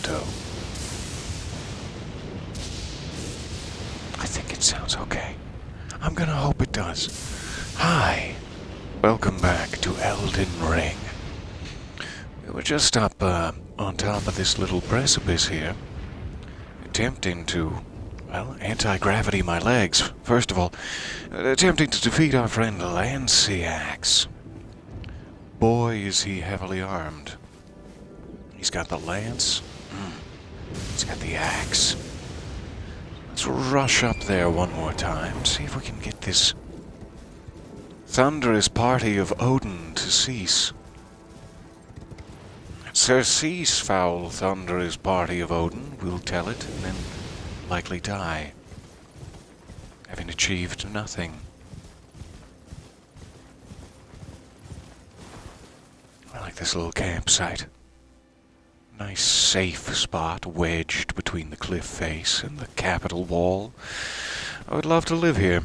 Plateau. I think it sounds okay. I'm gonna hope it does. Hi. Welcome back to Elden Ring. We were just up on top of this little precipice here, attempting to, well, anti-gravity my legs. First of all, attempting to defeat our friend Lanciax. Boy, is he heavily armed. He's got the lance. He's got the axe. Let's rush up there one more time, see if we can get this thunderous party of Odin to cease. Cease, foul thunderous party of Odin, we'll tell it, and then likely die, having achieved nothing. I like this little campsite. Nice safe spot wedged between the cliff face and the capital wall. I would love to live here.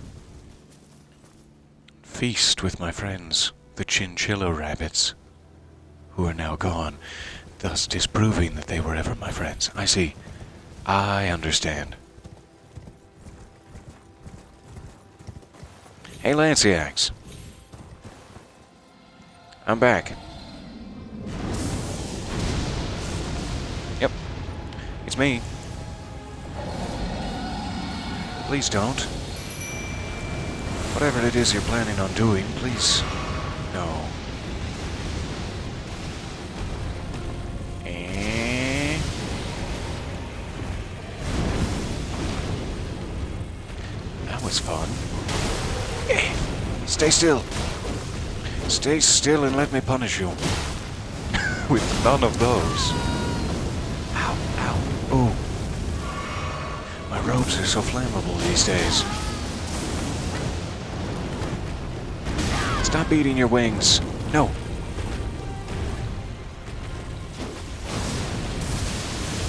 Feast with my friends, the chinchilla rabbits, who are now gone, thus disproving that they were ever my friends. I see. I understand. Hey, Lanciax. I'm back. Yep. It's me. Please don't. Whatever it is you're planning on doing, please, no. That was fun. Stay still. Stay still and let me punish you. With none of those. Ow, ow, ooh. My robes are so flammable these days. Stop beating your wings. No.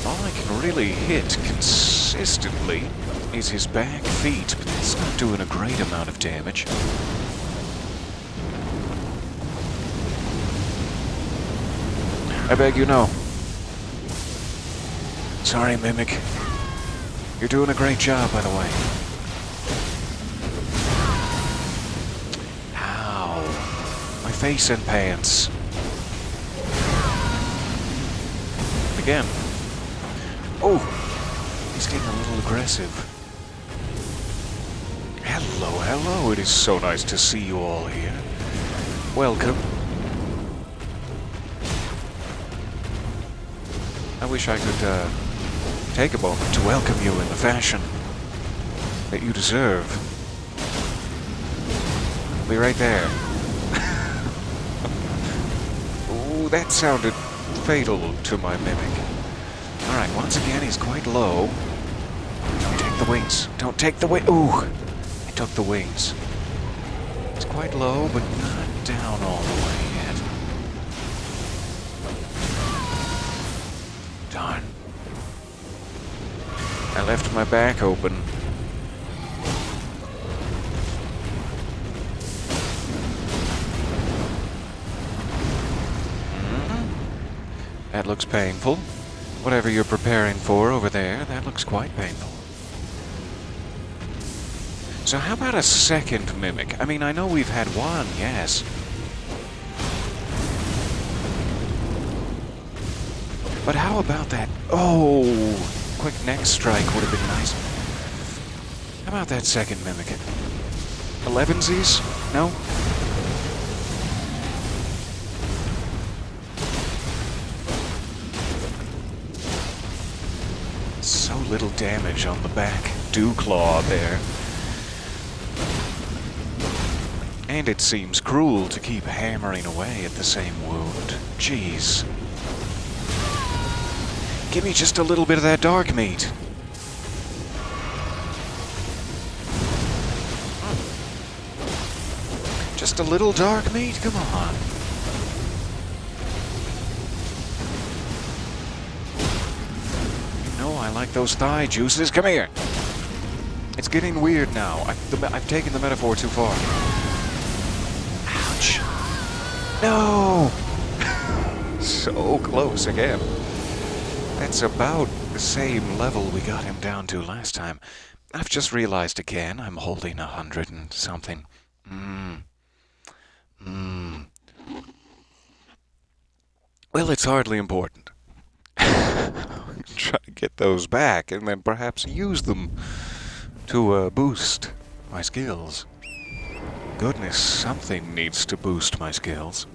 All I can really hit consistently is his back feet, but that's not doing a great amount of damage. I beg you no. Sorry, Mimic. You're doing a great job, by the way. Ow. My face and pants. Again. Oh! He's getting a little aggressive. Hello, hello. It is so nice to see you all here. Welcome. I wish I could take a moment to welcome you in the fashion that you deserve. I'll be right there. Ooh, that sounded fatal to my Mimic. Alright, once again, he's quite low. Don't take the wings. Don't take the wings. Ooh, I took the wings. It's quite low, but not down all the way yet. Darn. I left my back open. That looks painful. Whatever you're preparing for over there, that looks quite painful. So how about a second Mimic? I mean, I know we've had one, yes. But how about that? Oh, quick neck strike would have been nice. How about that second Mimic? 11sies? No? So little damage on the back dew claw there. And it seems cruel to keep hammering away at the same wound. Jeez. Give me just a little bit of that dark meat. Just a little dark meat? Come on. You know I like those thigh juices. Come here. It's getting weird now. I've taken the metaphor too far. Ouch. No! So close again. That's about the same level we got him down to last time. I've just realized again I'm holding 100 and something. Well, it's hardly important. Try to get those back and then perhaps use them to boost my skills. Goodness, something needs to boost my skills.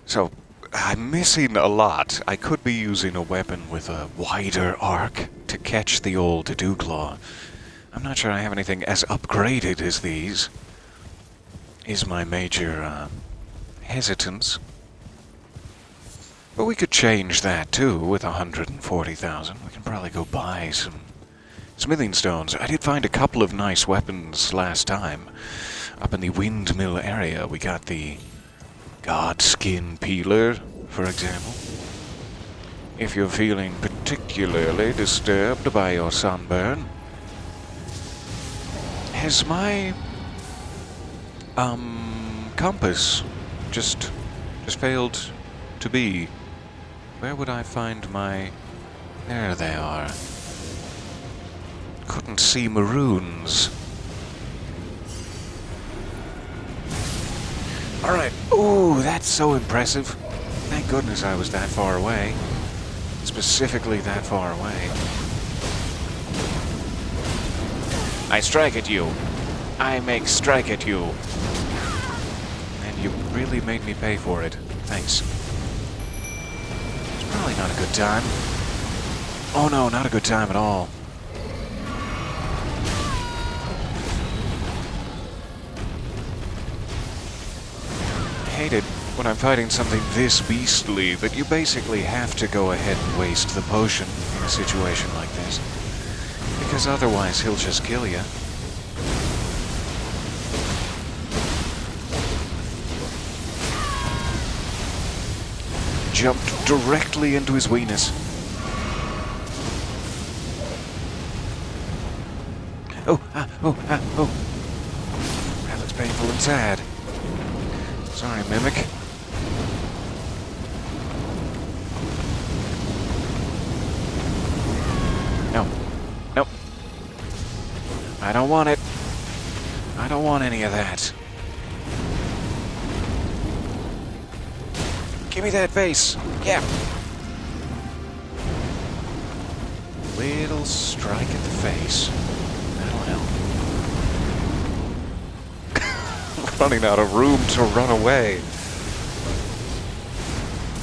So, I'm missing a lot. I could be using a weapon with a wider arc to catch the old Dewclaw. I'm not sure I have anything as upgraded as these. Is my major hesitance. But we could change that too with 140,000. We can probably go buy some smithing stones. I did find a couple of nice weapons last time. Up in the windmill area, we got the God Skin Peeler, for example. If you're feeling particularly disturbed by your sunburn. Has my compass just failed to be? Where would I find my... There they are. Couldn't see maroons. Alright. Ooh, that's so impressive. Thank goodness I was that far away. Specifically that far away. I strike at you. I make strike at you. And you really made me pay for it. Thanks. It's probably not a good time. Oh no, not a good time at all. I hate it when I'm fighting something this beastly that you basically have to go ahead and waste the potion in a situation like this. Because otherwise he'll just kill you. Jumped directly into his weenus. Oh. That looks painful and sad. Sorry, Mimic. No. Nope. I don't want it. I don't want any of that. Give me that face. Yeah. Little strike at the face. That'll help. Running out of room to run away.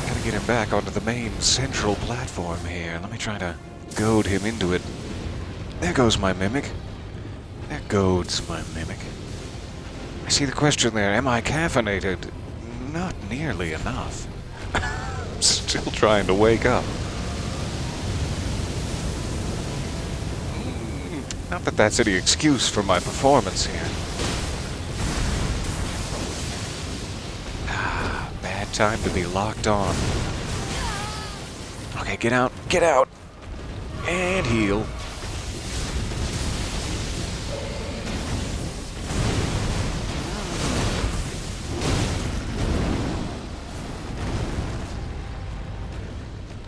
Gotta get him back onto the main central platform here. Let me try to goad him into it. There goes my Mimic. There goads my Mimic. I see the question there. Am I caffeinated? Not nearly enough. Still trying to wake up. Not that that's any excuse for my performance here. Bad time to be locked on. Okay, get out, get out! And heal.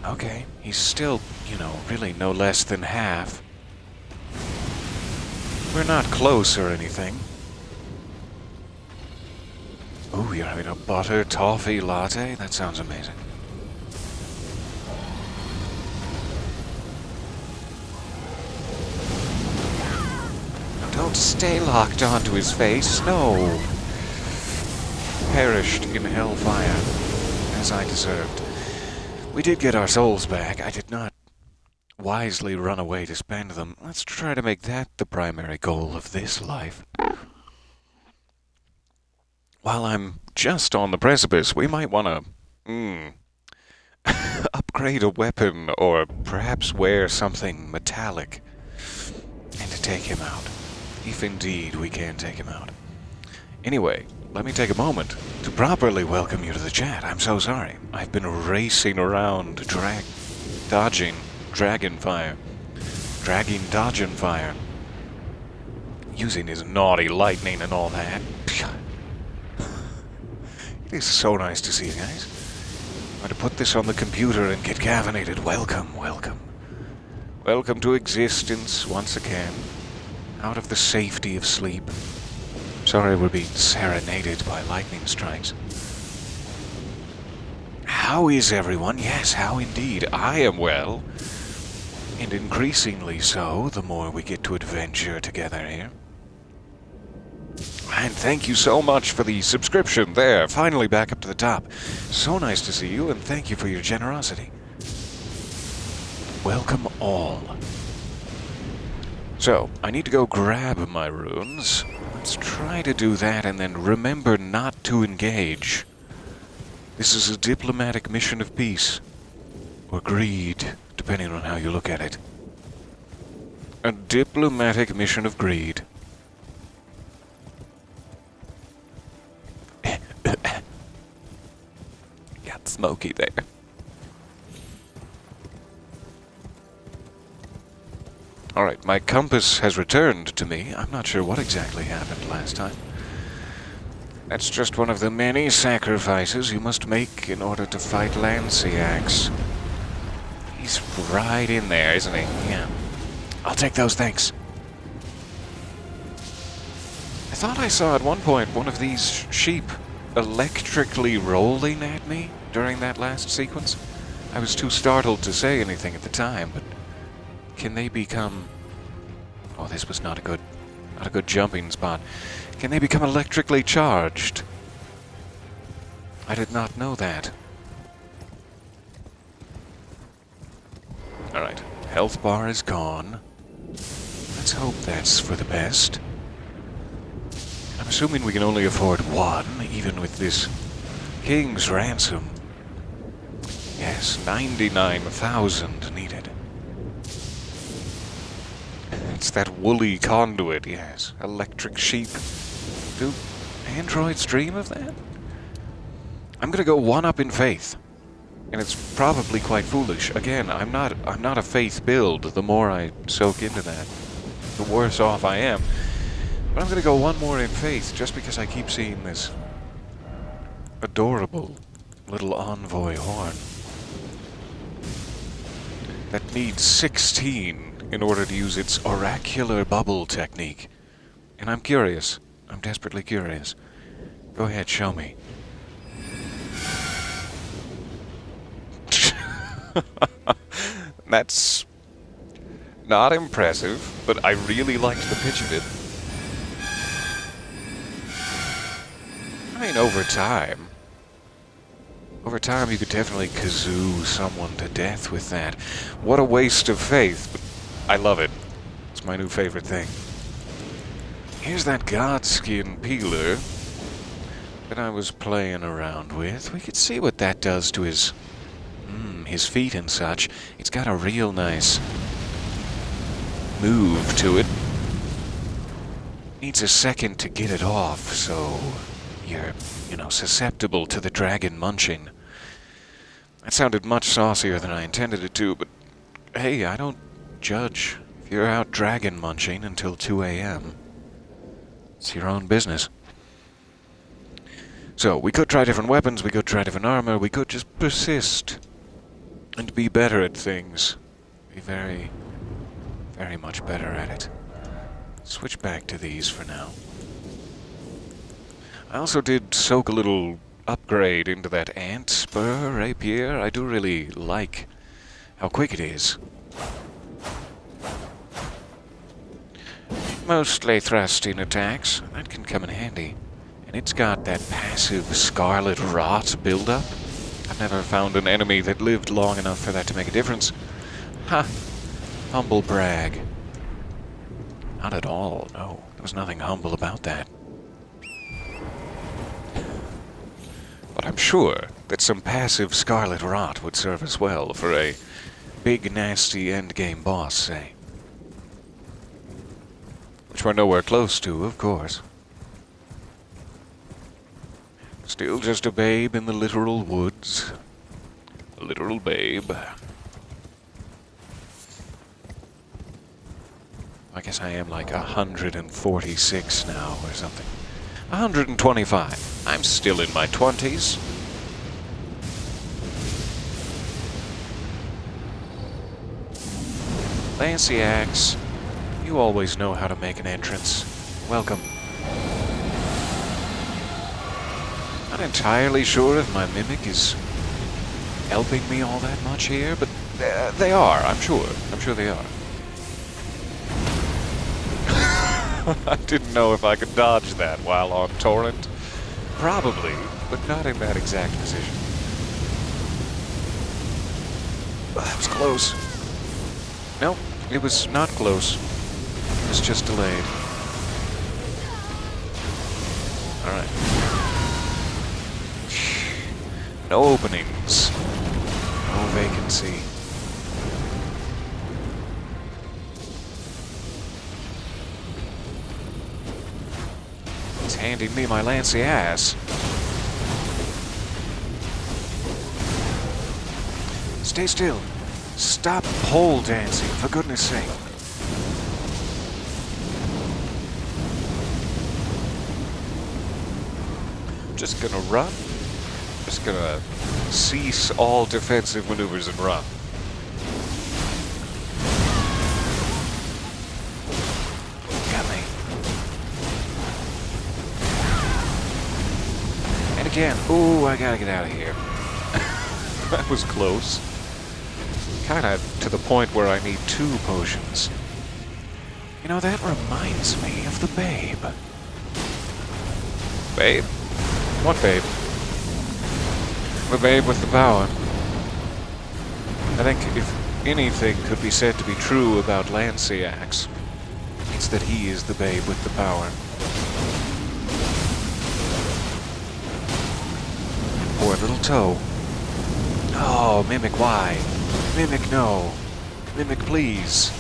Okay, he's still, really no less than half. We're not close or anything. Ooh, you're having a butter toffee latte? That sounds amazing. Now don't stay locked onto his face, no! Perished in hellfire, as I deserved. We did get our souls back. I did not wisely run away to spend them. Let's try to make that the primary goal of this life. While I'm just on the precipice, we might want to upgrade a weapon or perhaps wear something metallic and to take him out. If indeed we can take him out. Anyway, let me take a moment to properly welcome you to the chat. I'm so sorry. I've been racing around, dodging dragon fire. Dragging dodging fire. Using his naughty lightning and all that. It is so nice to see you guys. I'm going to put this on the computer and get caffeinated. Welcome, welcome. Welcome to existence once again. Out of the safety of sleep. Sorry we're being serenaded by lightning strikes. How is everyone? Yes, how indeed. I am well. And increasingly so, the more we get to adventure together here. And thank you so much for the subscription there. Finally back up to the top. So nice to see you, and thank you for your generosity. Welcome all. So, I need to go grab my runes. Let's try to do that and then remember not to engage. This is a diplomatic mission of peace. Or greed, depending on how you look at it. A diplomatic mission of greed. Got smoky there. Alright, my compass has returned to me. I'm not sure what exactly happened last time. That's just one of the many sacrifices you must make in order to fight Lanciax. He's right in there, isn't he? Yeah. I'll take those, thanks. I thought I saw at one point one of these sheep electrically rolling at me during that last sequence. I was too startled to say anything at the time, but can they become... Oh, this was not a good jumping spot. Can they become electrically charged? I did not know that. Alright, health bar is gone. Let's hope that's for the best. I'm assuming we can only afford one, even with this King's Ransom. Yes, 99,000 needed. It's that woolly conduit, yes. Electric sheep. Do androids dream of that? I'm gonna go one up in faith. And it's probably quite foolish. Again, I'm not a faith build. The more I soak into that, the worse off I am. But I'm gonna go one more in faith, just because I keep seeing this adorable little envoy horn that needs 16 in order to use its oracular bubble technique. And I'm curious. I'm desperately curious. Go ahead, show me. That's not impressive, but I really liked the pitch of it. I mean, over time you could definitely kazoo someone to death with that. What a waste of faith, but I love it. It's my new favorite thing. Here's that Godskin peeler that I was playing around with. We could see what that does to his feet and such. It's got a real nice move to it. Needs a second to get it off, so you're, susceptible to the dragon munching. That sounded much saucier than I intended it to, but hey, I don't judge if you're out dragon munching until 2 a.m. It's your own business. So, we could try different weapons, we could try different armor, we could just persist and be better at things. Be very, very much better at it. Switch back to these for now. I also did soak a little upgrade into that ant spur rapier. I do really like how quick it is. Mostly thrusting attacks. That can come in handy. And it's got that passive scarlet rot buildup. I've never found an enemy that lived long enough for that to make a difference. Ha! Humble brag. Not at all, no. There was nothing humble about that. But I'm sure that some passive scarlet rot would serve us well for a big, nasty endgame boss, say. Which we're nowhere close to, of course. Still just a babe in the literal woods. A literal babe. I guess I am like 146 now or something. 125. I'm still in my 20s. Lancy Axe, you always know how to make an entrance. Welcome. Not entirely sure if my mimic is helping me all that much here, but they are, I'm sure. I'm sure they are. I didn't know if I could dodge that while on Torrent. Probably, but not in that exact position. That was close. Nope, it was not close. It was just delayed. Alright. No openings. No vacancy. He's handing me my Lancy ass. Stay still. Stop pole dancing, for goodness sake. Just gonna run. Just gonna cease all defensive maneuvers and run. Got me. And again. Ooh, I gotta get out of here. That was close. Kinda to the point where I need 2 potions. You know, that reminds me of the babe. Babe? What babe? The babe with the power. I think if anything could be said to be true about Lancy Axe, it's that he is the babe with the power. Poor little toe. Oh, Mimic, why? Mimic, no. Mimic, please.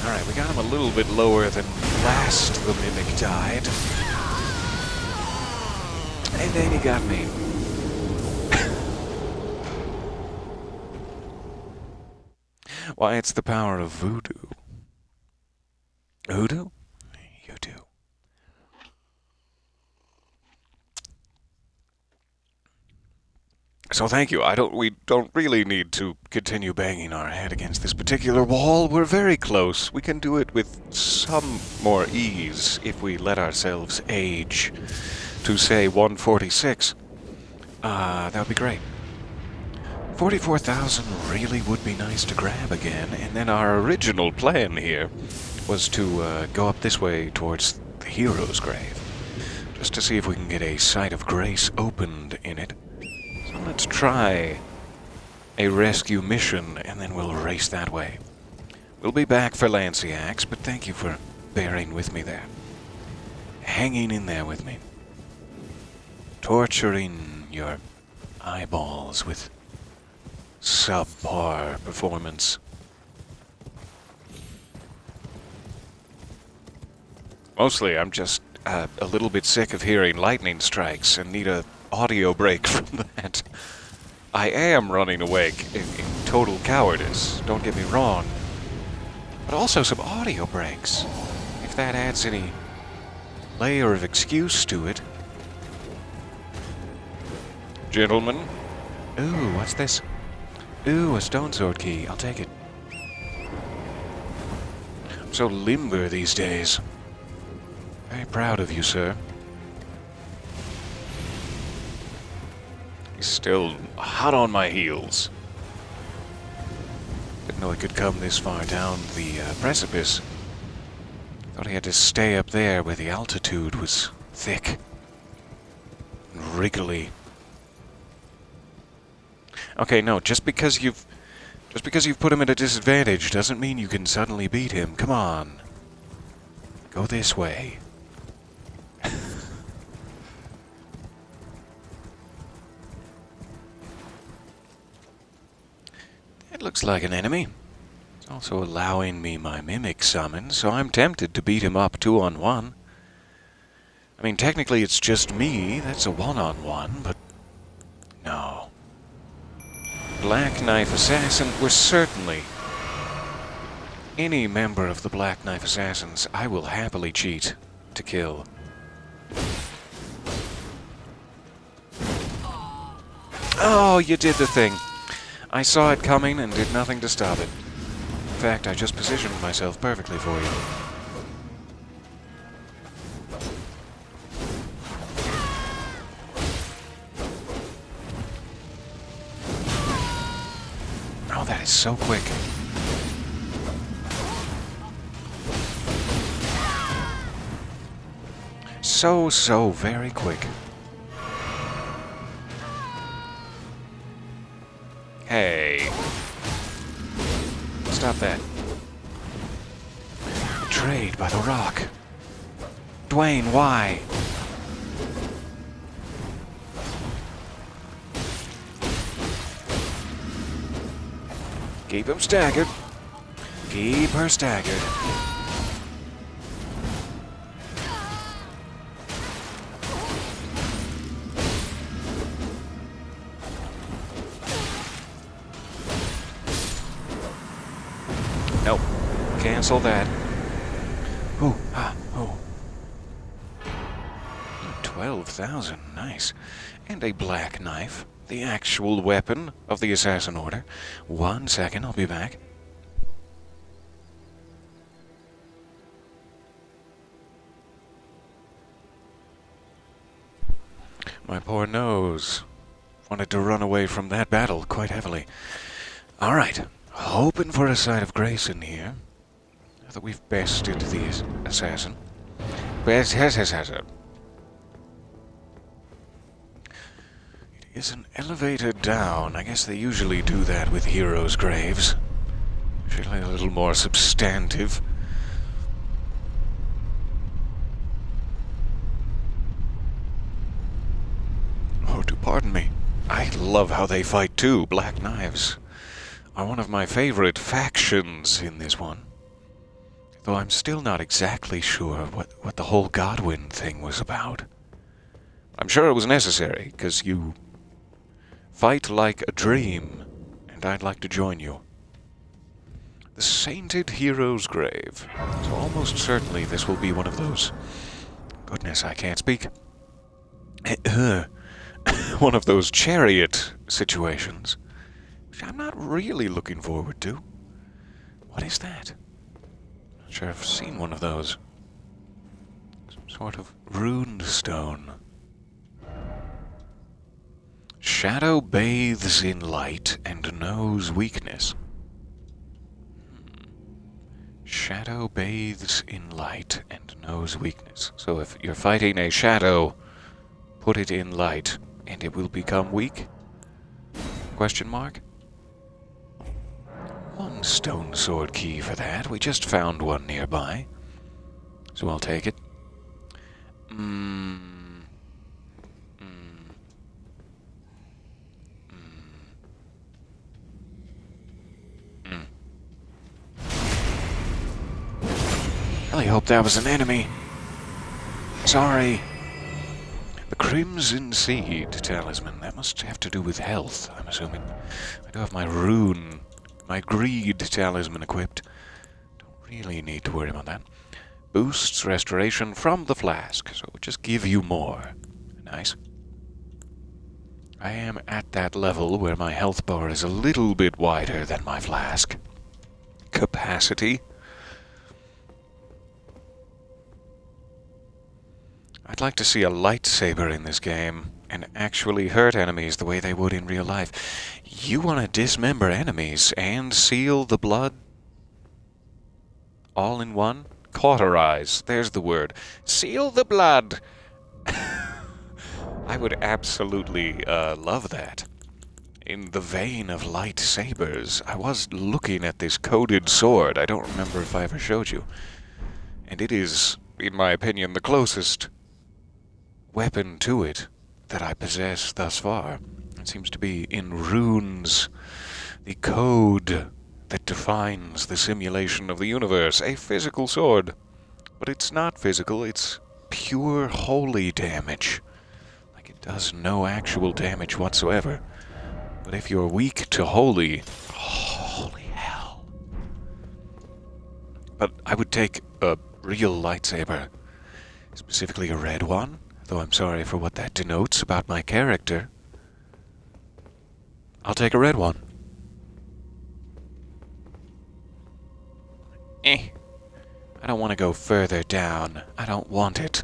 Alright, we got him a little bit lower than last the Mimic died. And then he got me. Why, it's the power of voodoo. Voodoo? You do. So thank you. We don't really need to continue banging our head against this particular wall. We're very close. We can do it with some more ease if we let ourselves age to, say, 146. That would be great. 44,000 really would be nice to grab again, and then our original plan here was to go up this way towards the hero's grave, just to see if we can get a site of grace opened in it. So let's try a rescue mission, and then we'll race that way. We'll be back for Lancy Axe, but thank you for bearing with me there. Hanging in there with me. Torturing your eyeballs with subpar performance. Mostly, I'm just a little bit sick of hearing lightning strikes and need a audio break from that. I am running awake in total cowardice, don't get me wrong, but also some audio breaks, if that adds any layer of excuse to it. Gentlemen. Ooh, what's this? Ooh, a stone sword key. I'll take it. I'm so limber these days. Very proud of you, sir. He's still hot on my heels. Didn't know he could come this far down the precipice. Thought he had to stay up there where the altitude was thick and wriggly. Okay, no, just because you've put him at a disadvantage doesn't mean you can suddenly beat him. Come on. Go this way. It looks like an enemy. It's also allowing me my mimic summon, so I'm tempted to beat him up 2-on-1. I mean, technically it's just me. That's a 1-on-1, but no. Black Knife Assassin, we're certainly any member of the Black Knife Assassins I will happily cheat to kill. Oh, you did the thing. I saw it coming and did nothing to stop it. fact, I just positioned myself perfectly for you. Oh, that is so quick. So very quick. Hey. Stop that. Betrayed by the rock. Dwayne, why? Keep him staggered. Keep her staggered. Nope. Cancel that. Ooh, ooh. 12,000, nice. And a black knife, the actual weapon of the Assassin Order. 1 second, I'll be back. My poor nose. Wanted to run away from that battle quite heavily. Alright, hoping for a sight of grace in here. Now that we've bested the assassin. Assassin. It is an elevator down. I guess they usually do that with heroes' graves. Usually a little more substantive. Oh, do pardon me. I love how they fight too. Black Knives are one of my favorite factions in this one. Though I'm still not exactly sure what the whole Godwin thing was about. I'm sure it was necessary, because you fight like a dream, and I'd like to join you. The Sainted Hero's Grave. So almost certainly this will be one of those... Goodness, I can't speak. One of those chariot situations, which I'm not really looking forward to. What is that? Not sure I've seen one of those. Some sort of runed stone. Shadow bathes in light and knows weakness. Shadow bathes in light and knows weakness. So if you're fighting a shadow, put it in light, and it will become weak? Question mark? One stone sword key for that. We just found one nearby. So I'll take it. I really hope that was an enemy. Sorry. The Crimson Seed Talisman. That must have to do with health, I'm assuming. I do have my rune, my greed talisman equipped. Don't really need to worry about that. Boosts restoration from the flask, so it will just give you more. Nice. I am at that level where my health bar is a little bit wider than my flask capacity. I'd like to see a lightsaber in this game and actually hurt enemies the way they would in real life. You want to dismember enemies and seal the blood all in one? Cauterize. There's the word. Seal the blood. I would absolutely love that. In the vein of lightsabers, I was looking at this coded sword. I don't remember if I ever showed you. And it is, in my opinion, the closest weapon to it that I possess thus far. It seems to be in runes, the code that defines the simulation of the universe. A physical sword. But it's not physical, it's pure holy damage. Like it does no actual damage whatsoever. But if you're weak to holy, holy hell. But I would take a real lightsaber, specifically a red one. Though I'm sorry for what that denotes about my character. I'll take a red one. Eh. I don't want to go further down. I don't want it.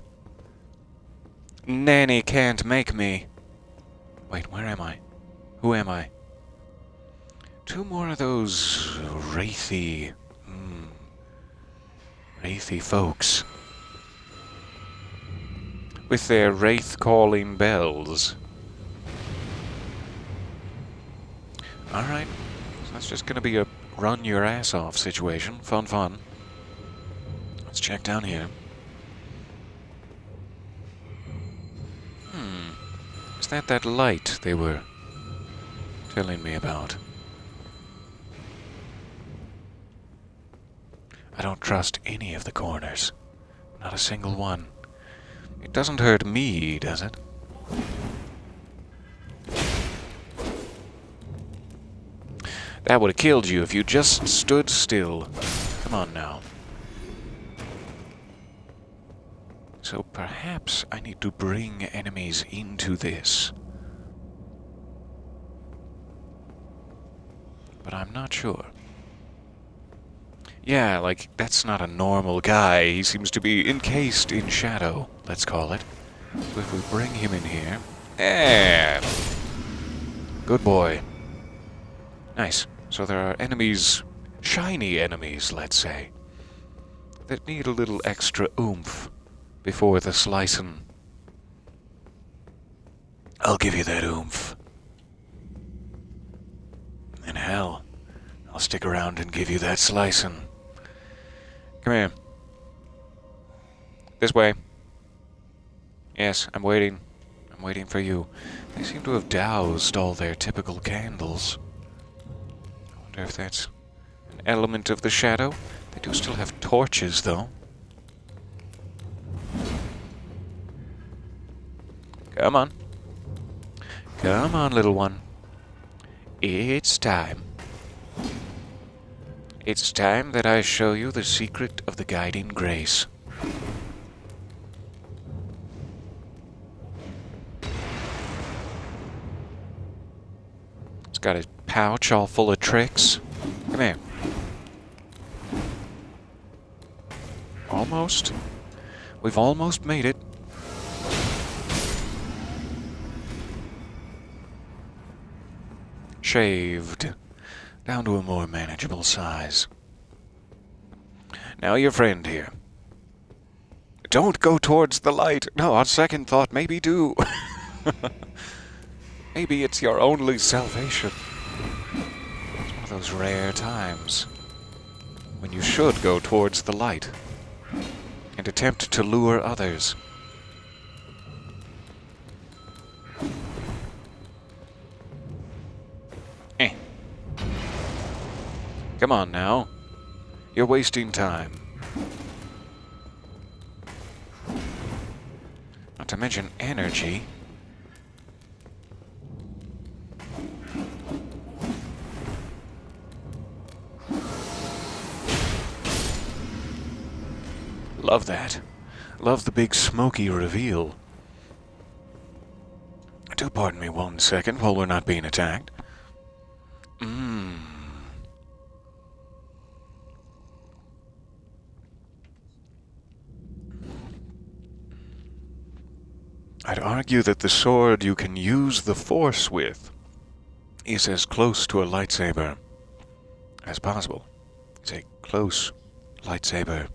Nanny can't make me. Wait, where am I? Who am I? Two more of those wraithy... wraithy folks. With their wraith-calling bells. Alright. So that's just gonna be a run-your-ass-off situation. Fun, fun. Let's check down here. Is that light they were telling me about? I don't trust any of the corners. Not a single one. It doesn't hurt me, does it? That would have killed you if you just stood still. Come on now. So perhaps I need to bring enemies into this. But I'm not sure. Yeah, like, that's not a normal guy. He seems to be encased in shadow, let's call it. So if we bring him in here... Good boy. Nice. So there are enemies, shiny enemies, let's say, that need a little extra oomph before the slicin'. I'll give you that oomph. And hell, I'll stick around and give you that slicin'. Come here. This way. Yes, I'm waiting. I'm waiting for you. They seem to have doused all their typical candles. I wonder if that's an element of the shadow. They do still have torches, though. Come on. Come on, little one. It's time. It's time that I show you the secret of the guiding grace. It's got a pouch all full of tricks. Come here. Almost. We've almost made it. Shaved down to a more manageable size. Now your friend here. Don't go towards the light. No, on second thought, maybe do. Maybe it's your only salvation. It's one of those rare times when you should go towards the light and attempt to lure others. Come on now. You're wasting time. Not to mention energy. Love that. Love the big smoky reveal. Do pardon me 1 second while we're not being attacked. I'd argue that the sword you can use the Force with is as close to a lightsaber as possible. It's a close lightsaber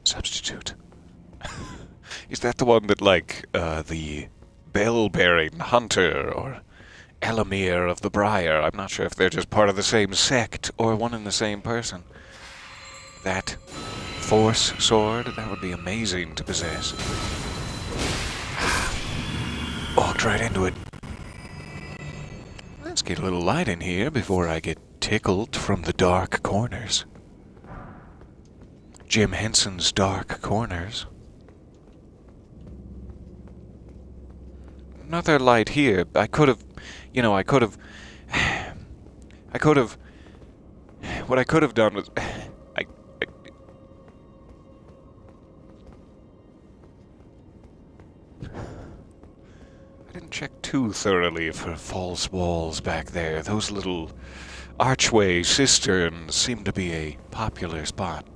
substitute. Is that the one that, like, the bell-bearing hunter or Elamir of the Briar? I'm not sure if they're just part of the same sect or one and the same person. That Force sword, that would be amazing to possess. Walked right into it. Let's get a little light in here before I get tickled from the dark corners. Jim Henson's dark corners. Another light here. I could have... What I could have done was... I didn't check too thoroughly for false walls back there. Those little archway cisterns seem to be a popular spot.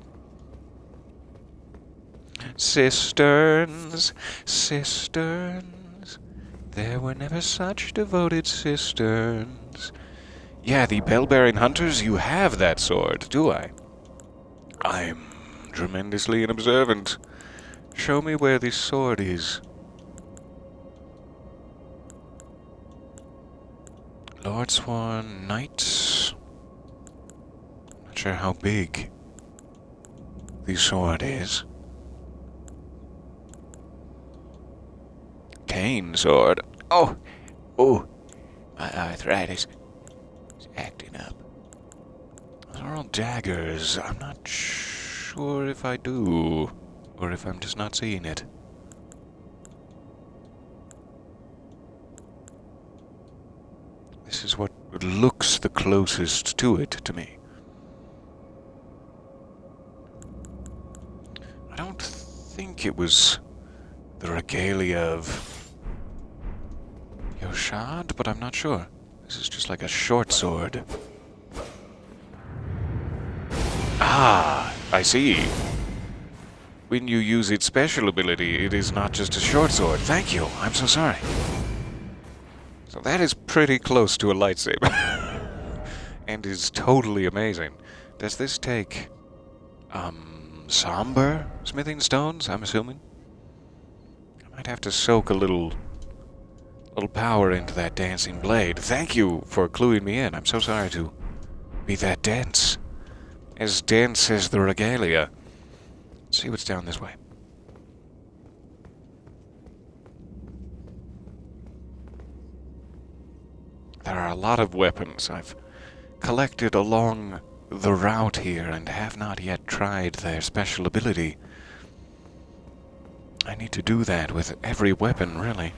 Cisterns, cisterns, there were never such devoted cisterns. Yeah, the bell-bearing hunters, you have that sword, do I? I'm tremendously unobservant. Show me where this sword is. Lordsworn Knights. Not sure how big the sword is. Cane sword. Oh! Oh! My arthritis is acting up. Those are all daggers. I'm not sure if I do, or if I'm just not seeing it. This is what looks the closest to it to me. I don't think it was the regalia of Yoshad, but I'm not sure. This is just like a short sword. Ah, I see. When you use its special ability, it is not just a short sword. Thank you. I'm so sorry. So that is pretty close to a lightsaber. And is totally amazing. Does this take, somber smithing stones, I'm assuming? I might have to soak a little power into that dancing blade. Thank you for cluing me in. I'm so sorry to be that dense. As dense as the regalia. Let's see what's down this way. There are a lot of weapons I've collected along the route here and have not yet tried their special ability. I need to do that with every weapon, really.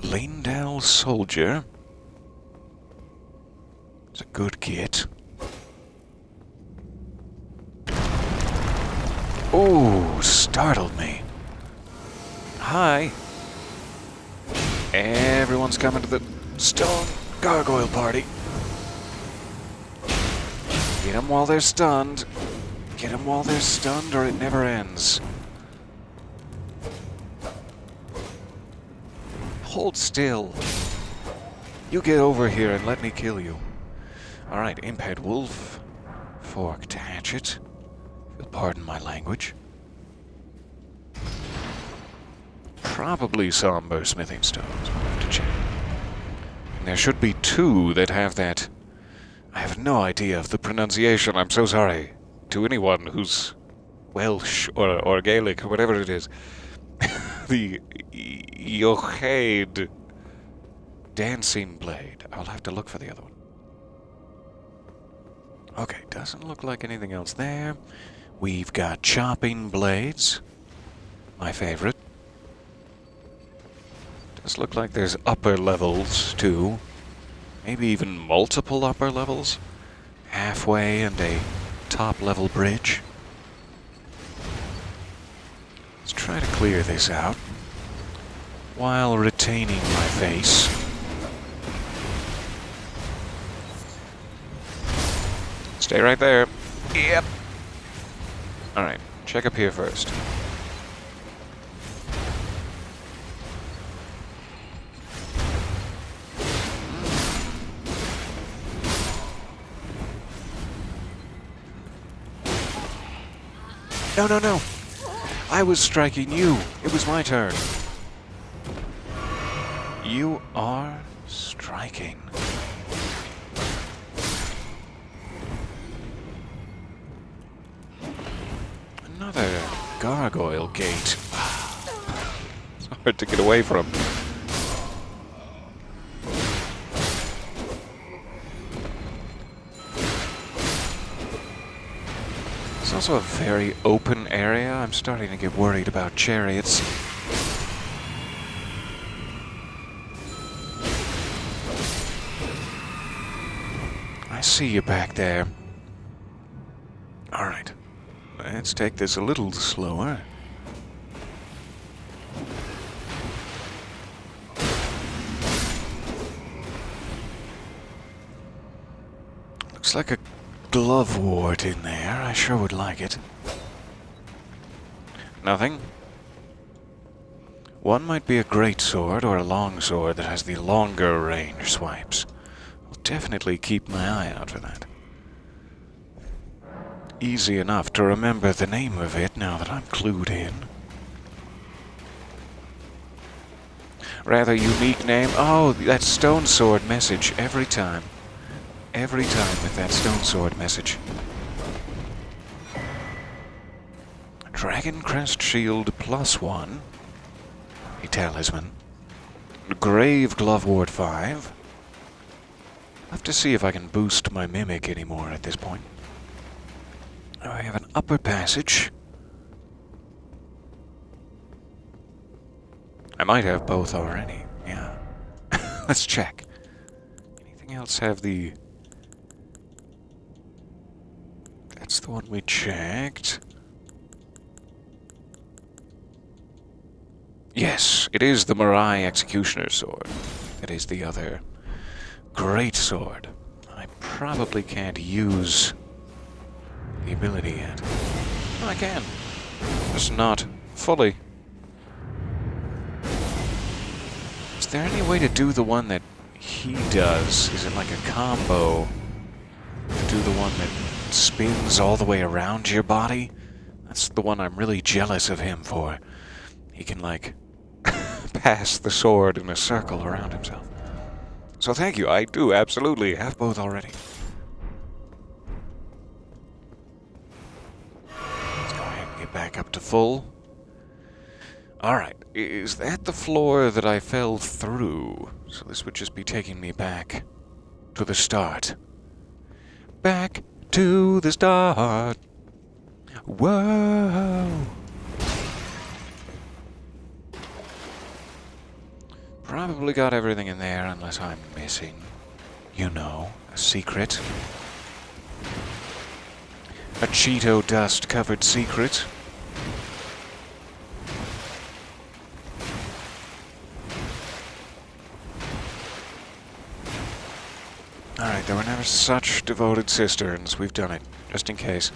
Lindell Soldier. It's a good kit. Oh, startled me. Hi. Everyone's coming to the stone gargoyle party. Get them while they're stunned. Get them while they're stunned or it never ends. Hold still. You get over here and let me kill you. Alright, Imped Wolf. Forked Hatchet. If you'll pardon my language. Probably somber smithing stones. We'll have to check. And there should be two that have that. I have no idea of the pronunciation. I'm so sorry to anyone who's Welsh or Gaelic or whatever it is. The Yochade dancing blade. I'll have to look for the other one. Okay, doesn't look like anything else there. We've got chopping blades. My favorite. Does look like there's upper levels, too. Maybe even multiple upper levels. Halfway and a top-level bridge. Let's try to clear this out while retaining my face. Stay right there. Yep. Alright, check up here first. No, no, no. I was striking you. It was my turn. You are striking. Another gargoyle gate. It's hard to get away from. It's also a very open area. I'm starting to get worried about chariots. I see you back there. Alright. Let's take this a little slower. Looks like a glove wart in there. I sure would like it. Nothing. One might be a great sword or a long sword that has the longer range swipes. I'll definitely keep my eye out for that. Easy enough to remember the name of it now that I'm clued in. Rather unique name. Oh, that stone sword message every time. Every time with that stone sword message. Dragon Crest Shield +1. A Talisman. Grave Glove Ward 5. I'll have to see if I can boost my Mimic anymore at this point. I have an upper passage. I might have both already, yeah. Let's check. Anything else have the... That's the one we checked. Yes, it is the Mirai Executioner's Sword. It is the other great sword. I probably can't use the ability yet. No, I can. Just not fully. Is there any way to do the one that he does? Is it like a combo? To do the one that spins all the way around your body? That's the one I'm really jealous of him for. He can, like, pass the sword in a circle around himself. So thank you, I do absolutely have both already. Let's go ahead and get back up to full. Alright, is that the floor that I fell through? So this would just be taking me back to the start. Back to the start. Whoa! Probably got everything in there unless I'm missing, you know, a secret. A Cheeto dust covered secret. Alright, there were never such devoted cisterns. We've done it, just in case.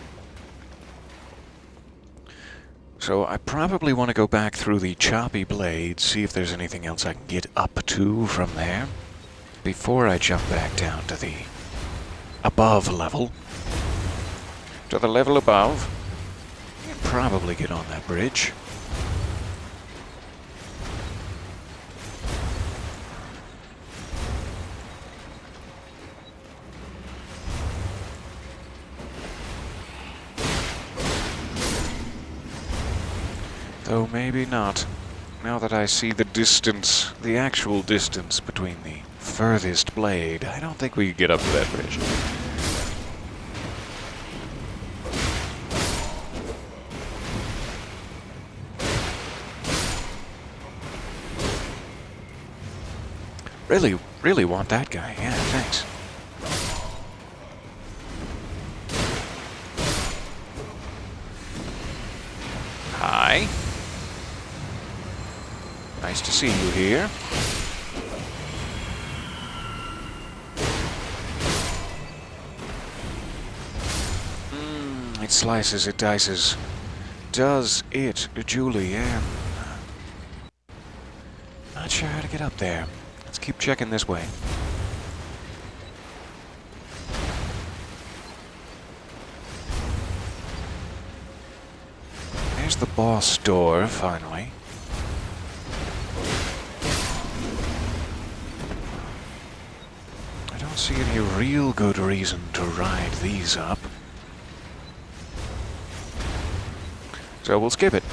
So I probably want to go back through the choppy blade, see if there's anything else I can get up to from there, before I jump back down to the above level. To the level above. I can probably get on that bridge. Though maybe not. Now that I see the distance, the actual distance between the furthest blade, I don't think we could get up to that bridge. Really want that guy. Yeah, thanks. Hi. Nice to see you here. It slices, it dices. Does it, Julianne? Not sure how to get up there. Let's keep checking this way. There's the boss door, finally. I don't see any real good reason to ride these up. So we'll skip it.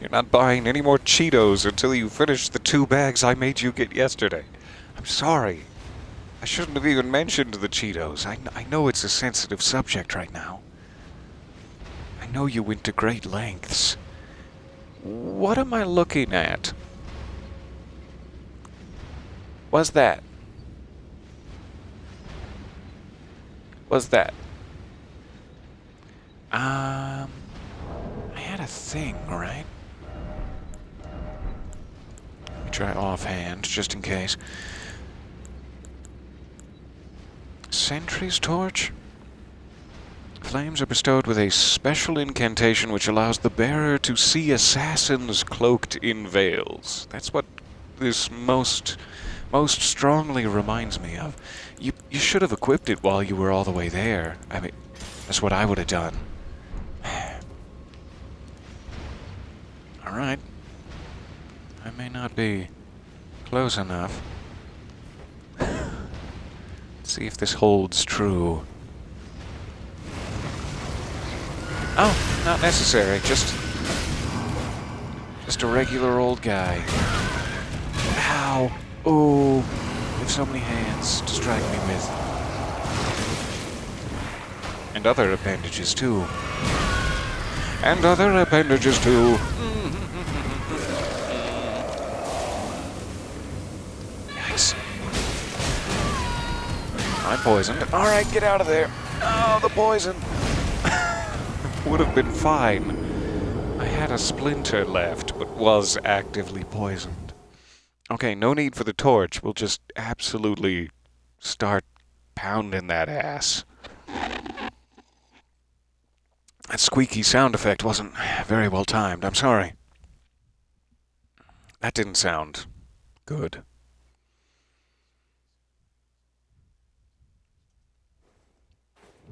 You're not buying any more Cheetos until you finish the 2 bags I made you get yesterday. I'm sorry. I shouldn't have even mentioned the Cheetos. I know it's a sensitive subject right now. I know you went to great lengths. What am I looking at? What's that? What's that? I had a thing, right? try offhand, just in case. Sentry's Torch? Flames are bestowed with a special incantation which allows the bearer to see assassins cloaked in veils. That's what this most strongly reminds me of. You should have equipped it while you were all the way there. I mean, that's what I would have done. Alright. I may not be close enough. Let's see if this holds true. Oh, not necessary. Just a regular old guy. Ow. Oh, I have so many hands to strike me with. And other appendages, too. And other appendages, too. Yikes. I'm poisoned. Alright, get out of there. Oh, the poison. Would have been fine. I had a splinter left, but was actively poisoned. Okay, no need for the torch. We'll just absolutely start pounding that ass. That squeaky sound effect wasn't very well timed. I'm sorry. That didn't sound good.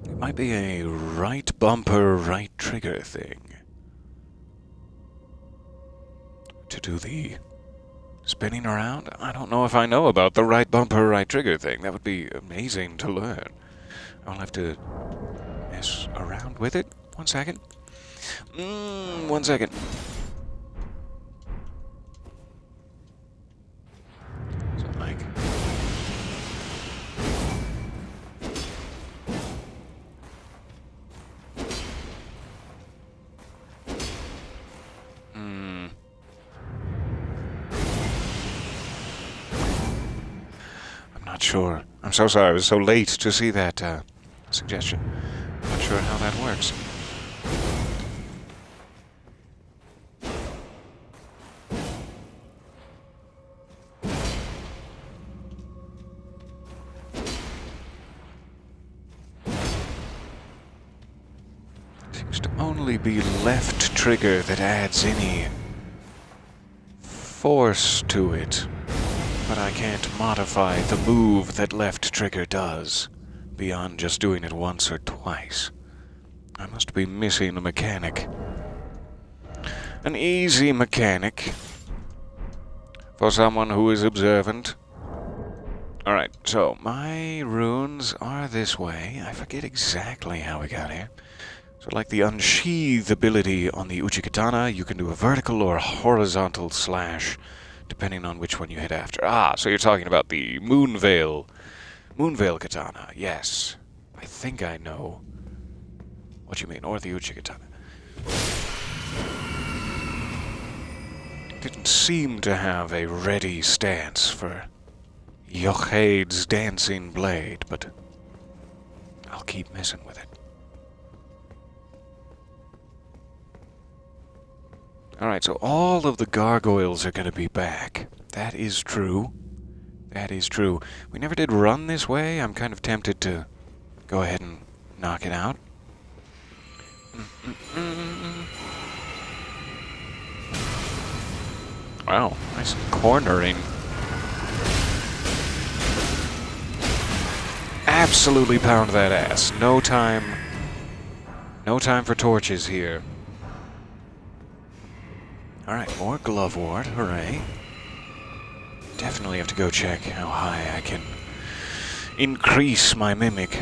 It might be a right bumper, right trigger thing. To do the spinning around? I don't know if I know about the right bumper, right trigger thing. That would be amazing to learn. I'll have to mess around with it. 1 second. 1 second. So, like... I'm not sure. I'm so sorry. I was so late to see that suggestion. Not sure how that works. Seems to only be left trigger that adds any force to it. But I can't modify the move that left trigger does, beyond just doing it once or twice. I must be missing a mechanic. An easy mechanic. For someone who is observant. Alright, so my runes are this way. I forget exactly how we got here. So like the unsheath ability on the Uchikatana, you can do a vertical or a horizontal slash, depending on which one you hit after. Ah, so you're talking about the Moonveil Katana. Yes. I think I know what you mean. Or the Uchikatana. Didn't seem to have a ready stance for Yochaide's dancing blade, but I'll keep messing with it. Alright, so all of the gargoyles are going to be back. That is true. That is true. We never did run this way. I'm kind of tempted to go ahead and knock it out. Wow, nice cornering. Absolutely pound that ass. No time for torches here. Alright, more glove ward, hooray. Definitely have to go check how high I can increase my mimic.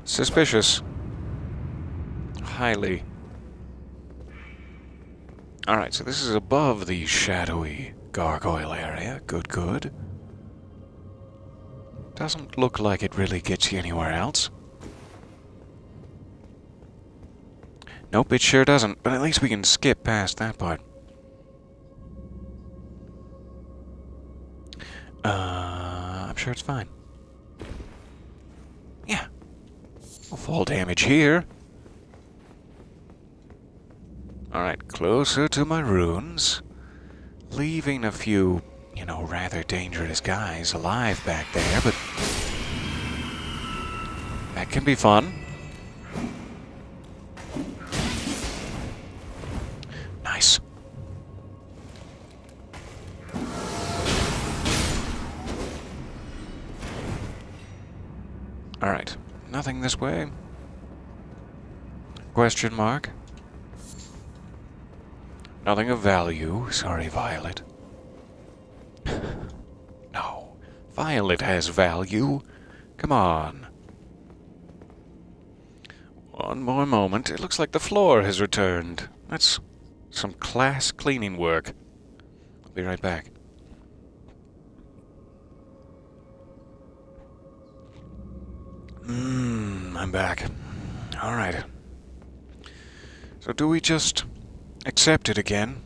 Suspicious. Highly. Alright, so this is above the shadowy gargoyle area. Good, good. Doesn't look like it really gets you anywhere else. Nope, it sure doesn't, but at least we can skip past that part. I'm sure it's fine. Fall damage here. Alright, closer to my runes. Leaving a few, rather dangerous guys alive back there, but that can be fun. Nice. Alright, nothing this way? Question mark? Nothing of value. Sorry, Violet. No. Violet has value. Come on. One more moment. It looks like the floor has returned. That's some class cleaning work. I'll be right back. I'm back. Alright. So do we just accept it again?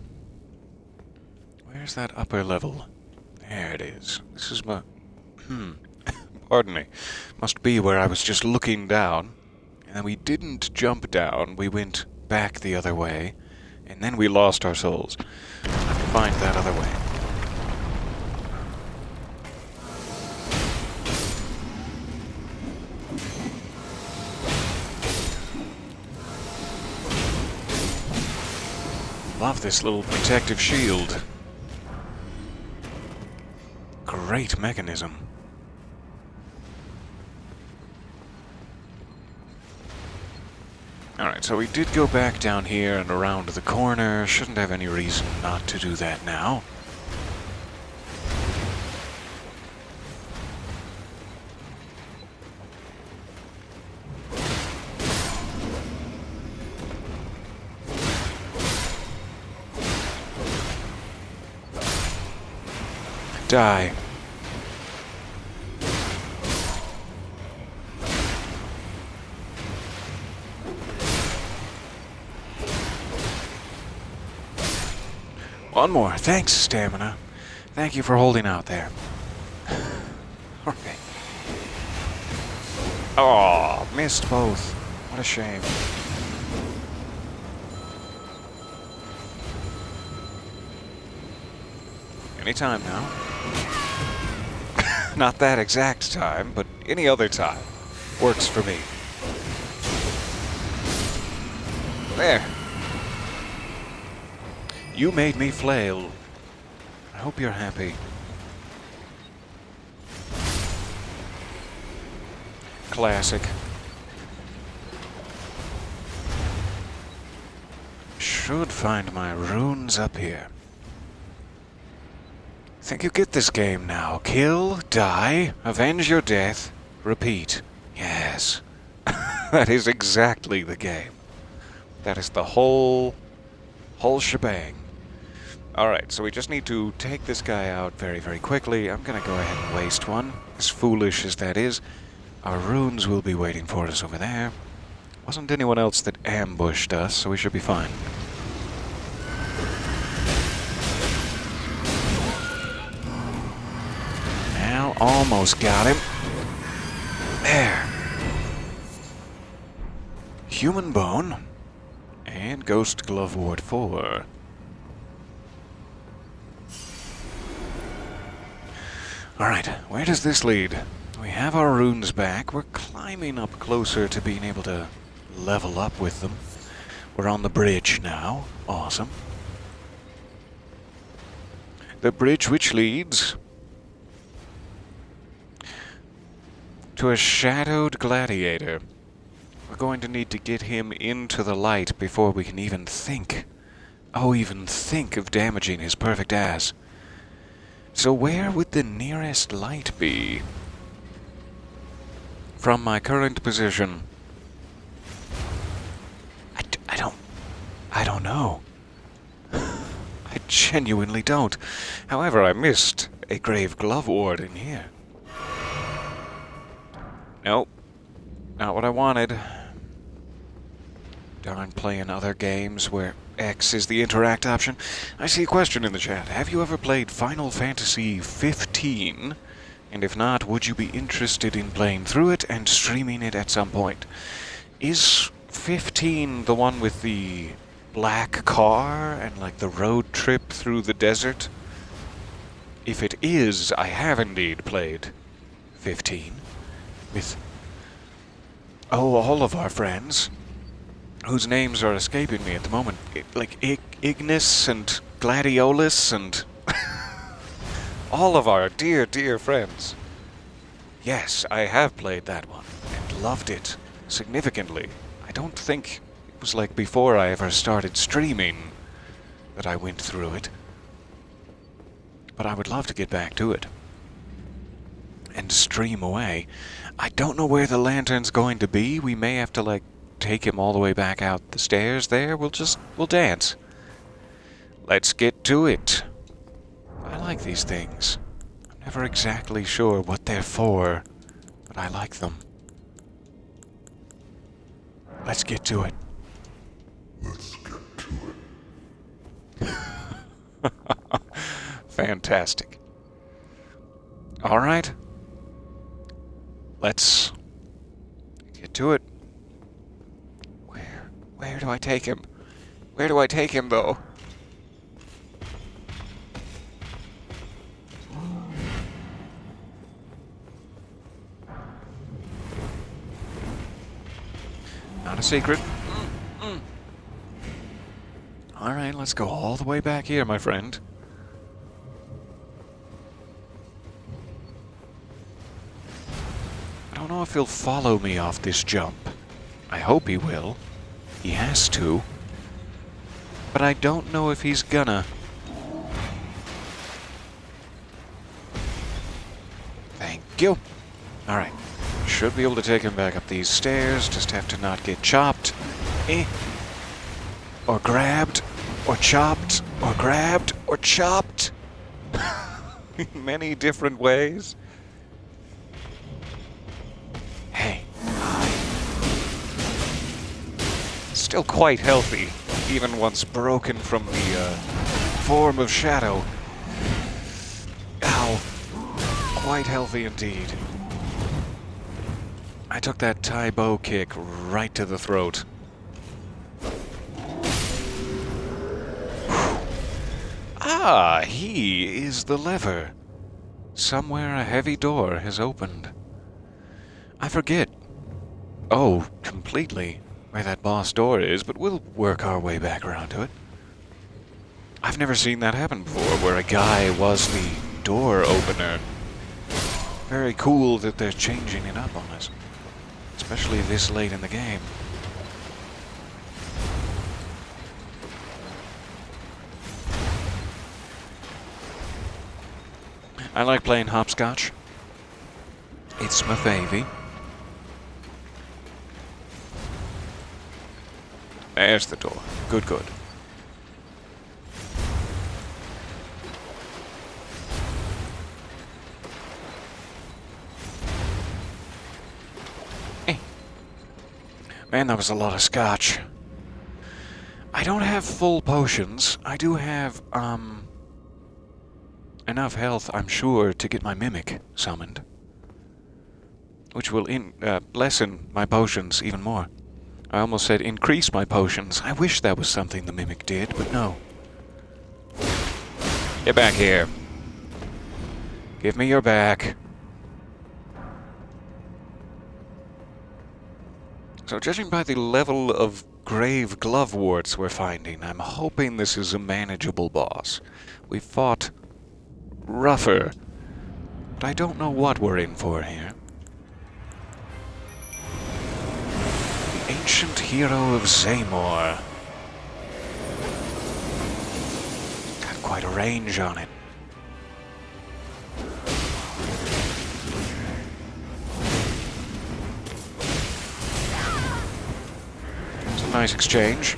Where's that upper level? There it is. This is my... Pardon me. Must be where I was just looking down. And we didn't jump down. We went back the other way. And then we lost our souls. I'll have to find that other way. Love this little protective shield. Great mechanism. Alright, so we did go back down here and around the corner. Shouldn't have any reason not to do that now. Die. One more. Thanks, Stamina. Thank you for holding out there. Okay. Oh, missed both. What a shame. Anytime now. Not that exact time, but any other time works for me. There. You made me flail. I hope you're happy. Classic. Should find my runes up here. Think you get this game now. Kill, die, avenge your death, repeat. Yes. That is exactly the game. That is the whole shebang. Alright, so we just need to take this guy out very, very quickly. I'm gonna go ahead and waste one, as foolish as that is. Our runes will be waiting for us over there. Wasn't anyone else that ambushed us, so we should be fine. Now, almost got him. There. Human Bone. And Ghost Glove Ward 4. Alright, where does this lead? We have our runes back. We're climbing up closer to being able to level up with them. We're on the bridge now. Awesome. The bridge which leads to a shadowed gladiator. We're going to need to get him into the light before we can even think. Oh, even think of damaging his perfect ass. So where would the nearest light be? From my current position, I don't know. I genuinely don't. However, I missed a grave glove ward in here. Nope. Not what I wanted. Darn playing other games where X is the interact option. I see a question in the chat. Have you ever played Final Fantasy 15? And if not, would you be interested in playing through it and streaming it at some point? Is 15 the one with the black car and like the road trip through the desert? If it is, I have indeed played 15 with, all of our friends, whose names are escaping me at the moment. Like Ignis and Gladiolus and all of our dear, dear friends. Yes, I have played that one and loved it significantly. I don't think it was like before I ever started streaming that I went through it. But I would love to get back to it and stream away. I don't know where the lantern's going to be. We may have to, like, take him all the way back out the stairs there. We'll dance. Let's get to it. I like these things. I'm never exactly sure what they're for, but I like them. Let's get to it. Let's get to it. Fantastic. All right. Let's get to it. Where do I take him? Where do I take him, though? Not a secret. All right, let's go all the way back here, my friend. I don't know if he'll follow me off this jump. I hope he will. He has to. But I don't know if he's gonna. Thank you. All right. Should be able to take him back up these stairs. Just have to not get chopped. Or grabbed. Or chopped. Or grabbed. Or chopped. Many different ways. Hey. Hi. Still quite healthy. Even once broken from the form of shadow. Ow. Quite healthy indeed. I took that Thai bow kick right to the throat. Ah, he is the lever. Somewhere a heavy door has opened. I forget. Oh, completely where that boss door is, but we'll work our way back around to it. I've never seen that happen before, where a guy was the door opener. Very cool that they're changing it up on us. Especially this late in the game. I like playing hopscotch. It's my favy. There's the door. Good, good. Man, that was a lot of scotch. I don't have full potions. I do have, enough health, I'm sure, to get my mimic summoned. Which will lessen my potions even more. I almost said increase my potions. I wish that was something the mimic did, but no. Get back here. Give me your back. So judging by the level of grave glove warts we're finding, I'm hoping this is a manageable boss. We fought rougher, but I don't know what we're in for here. The ancient hero of Zamor. Got quite a range on it. Nice exchange.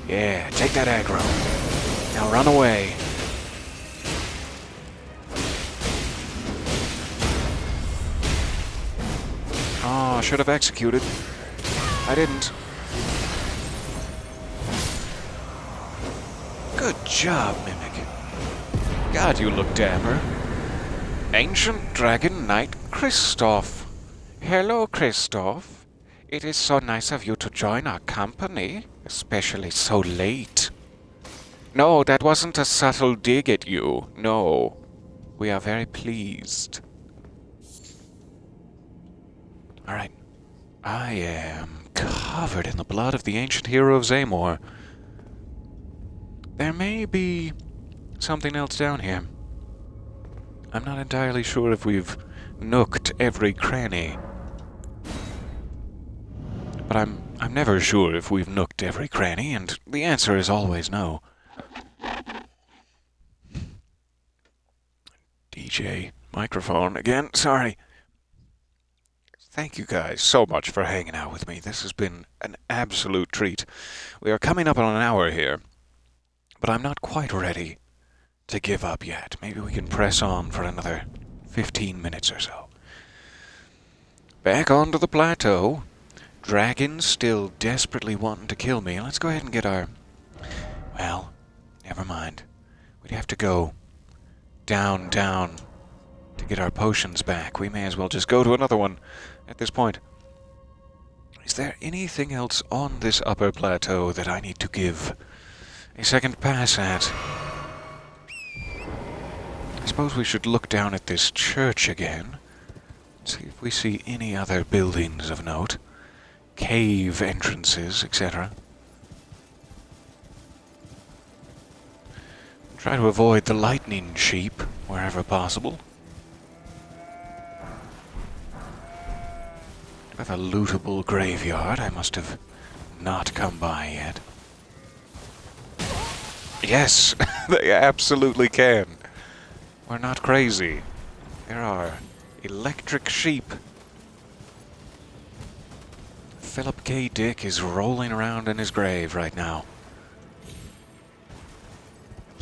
Yeah, take that aggro. Now run away. Oh, I should have executed. I didn't. Good job, Mimic. God, you look dapper. Ancient Dragon Knight Kristoff. Hello, Kristoff. It is so nice of you to join our company, especially so late. No, that wasn't a subtle dig at you. No. We are very pleased. Alright. I am covered in the blood of the ancient hero of Zamor. There may be something else down here. I'm not entirely sure if we've nooked every cranny. But I'm never sure if we've nooked every cranny, and the answer is always no. DJ microphone again, sorry. Thank you guys so much for hanging out with me. This has been an absolute treat. We are coming up on an hour here, but I'm not quite ready to give up yet. Maybe we can press on for another 15 minutes or so. Back onto the plateau. Dragon's still desperately wanting to kill me. Let's go ahead and get our... Well, never mind. We'd have to go down to get our potions back. We may as well just go to another one at this point. Is there anything else on this upper plateau that I need to give a second pass at? I suppose we should look down at this church again. See if we see any other buildings of note. Cave entrances, etc. Try to avoid the lightning sheep wherever possible. Do have a lootable graveyard I must have not come by yet. Yes, they absolutely can. We're not crazy. There are electric sheep. Philip K. Dick is rolling around in his grave right now.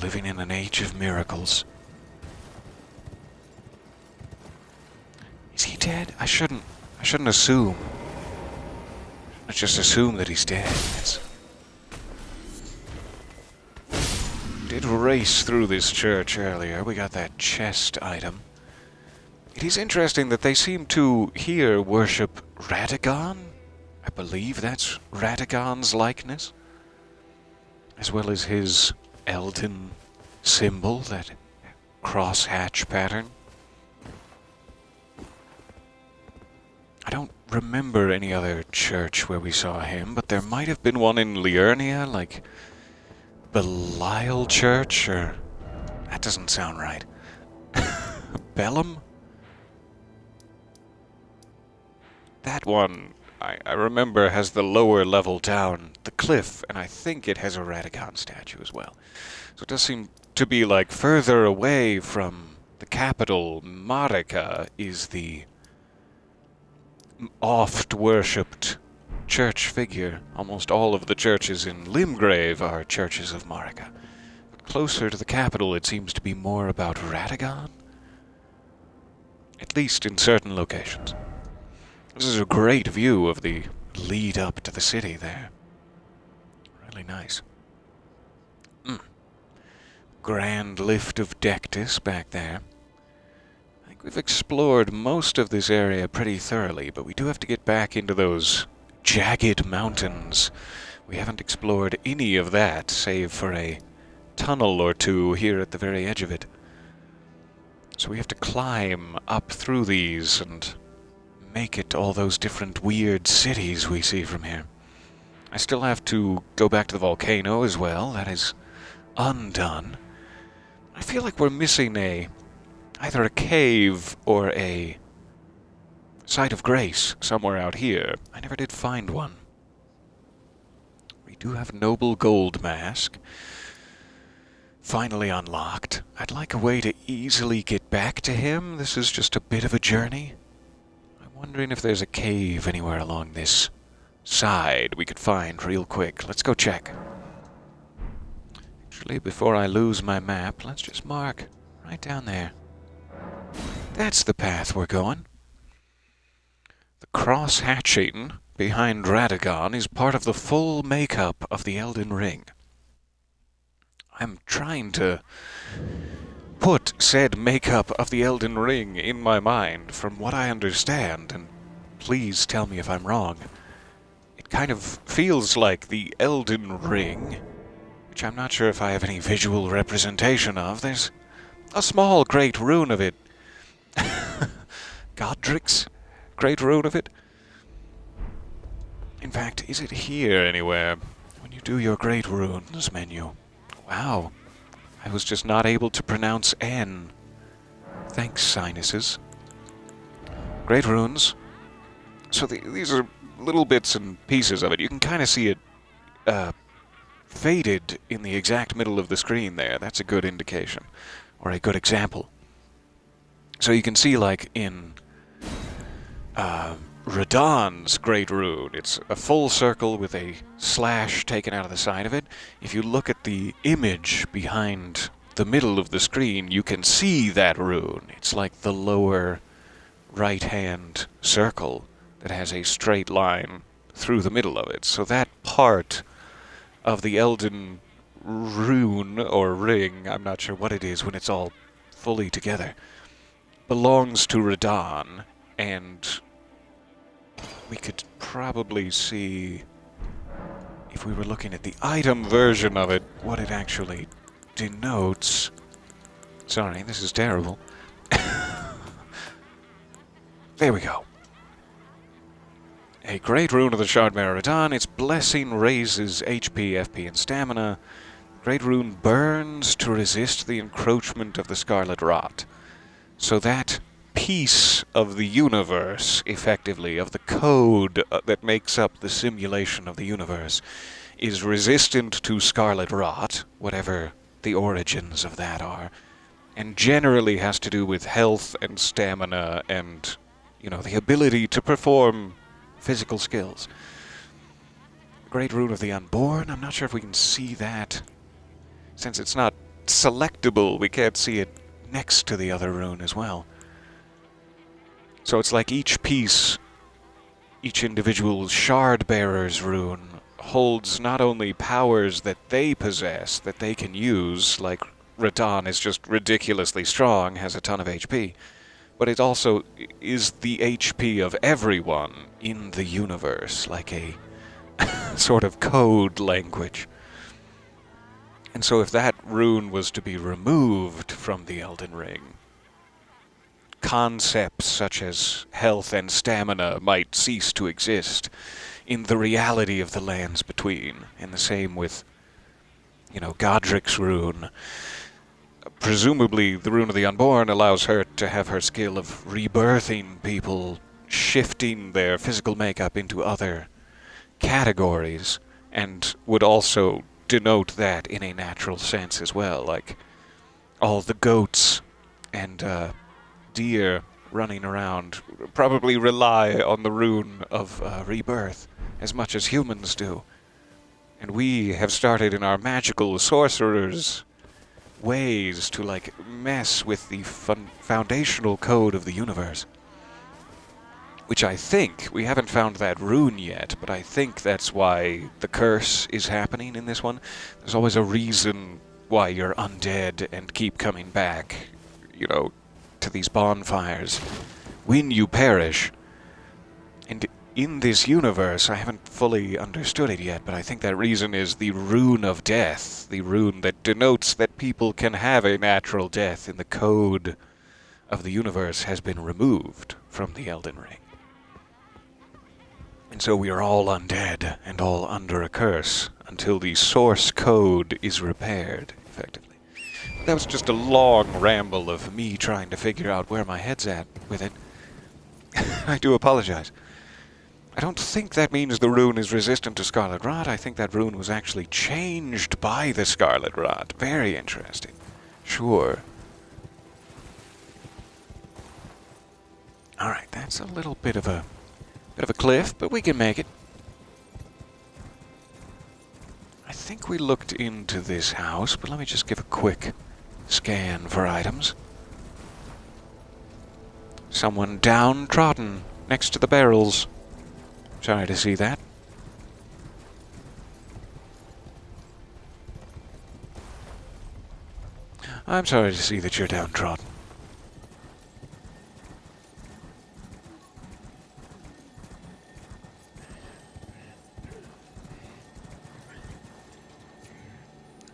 Living in an age of miracles. Is he dead? I shouldn't assume. I just assume that he's dead. Did race through this church earlier. We got that chest item. It is interesting that they seem to here worship Radagon. I believe that's Radagon's likeness, as well as his Elden symbol, that crosshatch pattern. I don't remember any other church where we saw him, but there might have been one in Liurnia, like Belial Church, or... That doesn't sound right. Bellum? That one, I remember, has the lower level down the cliff, and I think it has a Radagon statue as well. So it does seem to be like further away from the capital. Marika is the oft-worshipped church figure. Almost all of the churches in Limgrave are churches of Marika. But closer to the capital, it seems to be more about Radagon. At least in certain locations. This is a great view of the lead up to the city there. Really nice. Grand lift of Dectus back there. I think we've explored most of this area pretty thoroughly, but we do have to get back into those jagged mountains. We haven't explored any of that, save for a tunnel or two here at the very edge of it. So we have to climb up through these and make it to all those different weird cities we see from here. I still have to go back to the volcano as well. That is undone. I feel like we're missing either a cave or a site of grace somewhere out here. I never did find one. We do have Noble Gold Mask. Finally unlocked. I'd like a way to easily get back to him. This is just a bit of a journey. I'm wondering if there's a cave anywhere along this side we could find real quick. Let's go check. Actually, before I lose my map, let's just mark right down there. That's the path we're going. The cross-hatching behind Radagon is part of the full makeup of the Elden Ring. I'm trying to put said makeup of the Elden Ring in my mind from what I understand, and please tell me if I'm wrong. It kind of feels like the Elden Ring, which I'm not sure if I have any visual representation of. There's a small great rune of it. Godric's great rune of it. In fact, is it here anywhere? When you do your great runes menu. Wow. I was just not able to pronounce N. Thanks, sinuses. Great runes. So these are little bits and pieces of it. You can kind of see it faded in the exact middle of the screen there. That's a good indication. Or a good example. So you can see, like, in Radahn's Great Rune, it's a full circle with a slash taken out of the side of it. If you look at the image behind the middle of the screen, you can see that rune. It's like the lower right-hand circle that has a straight line through the middle of it. So that part of the Elden rune, or ring, I'm not sure what it is when it's all fully together, belongs to Radahn, and we could probably see, if we were looking at the item version of it, what it actually denotes. Sorry, this is terrible. There we go. A great rune of the Shardbearer Radahn. Its blessing raises HP, FP, and stamina. Great rune burns to resist the encroachment of the Scarlet Rot. So that piece of the universe, effectively, of the code that makes up the simulation of the universe, is resistant to Scarlet Rot, whatever the origins of that are, and generally has to do with health and stamina and, you know, the ability to perform physical skills. Great Rune of the Unborn, I'm not sure if we can see that. Since it's not selectable, we can't see it next to the other rune as well. So it's like each piece, each individual Shard-Bearer's rune, holds not only powers that they possess, that they can use, like Radahn is just ridiculously strong, has a ton of HP, but it also is the HP of everyone in the universe, like a sort of code language. And so if that rune was to be removed from the Elden Ring, concepts such as health and stamina might cease to exist in the reality of the lands between. And the same with, you know, Godric's rune. Presumably, the Rune of the Unborn allows her to have her skill of rebirthing people, shifting their physical makeup into other categories, and would also denote that in a natural sense as well, like all the goats and deer running around probably rely on the Rune of Rebirth as much as humans do. And we have started in our magical sorcerers' ways to, like, mess with the foundational code of the universe. Which I think, we haven't found that rune yet, but I think that's why the curse is happening in this one. There's always a reason why you're undead and keep coming back, you know, to these bonfires when you perish. And in this universe, I haven't fully understood it yet, but I think that reason is the Rune of Death, the rune that denotes that people can have a natural death in the code of the universe has been removed from the Elden Ring. And so we are all undead and all under a curse until the source code is repaired, effectively. That was just a long ramble of me trying to figure out where my head's at with it. I do apologize. I don't think that means the rune is resistant to Scarlet Rot. I think that rune was actually changed by the Scarlet Rot. Very interesting. Sure. Alright, that's a little bit of a cliff, but we can make it. I think we looked into this house, but let me just give a quick scan for items. Someone downtrodden next to the barrels. Sorry to see that. I'm sorry to see that you're downtrodden.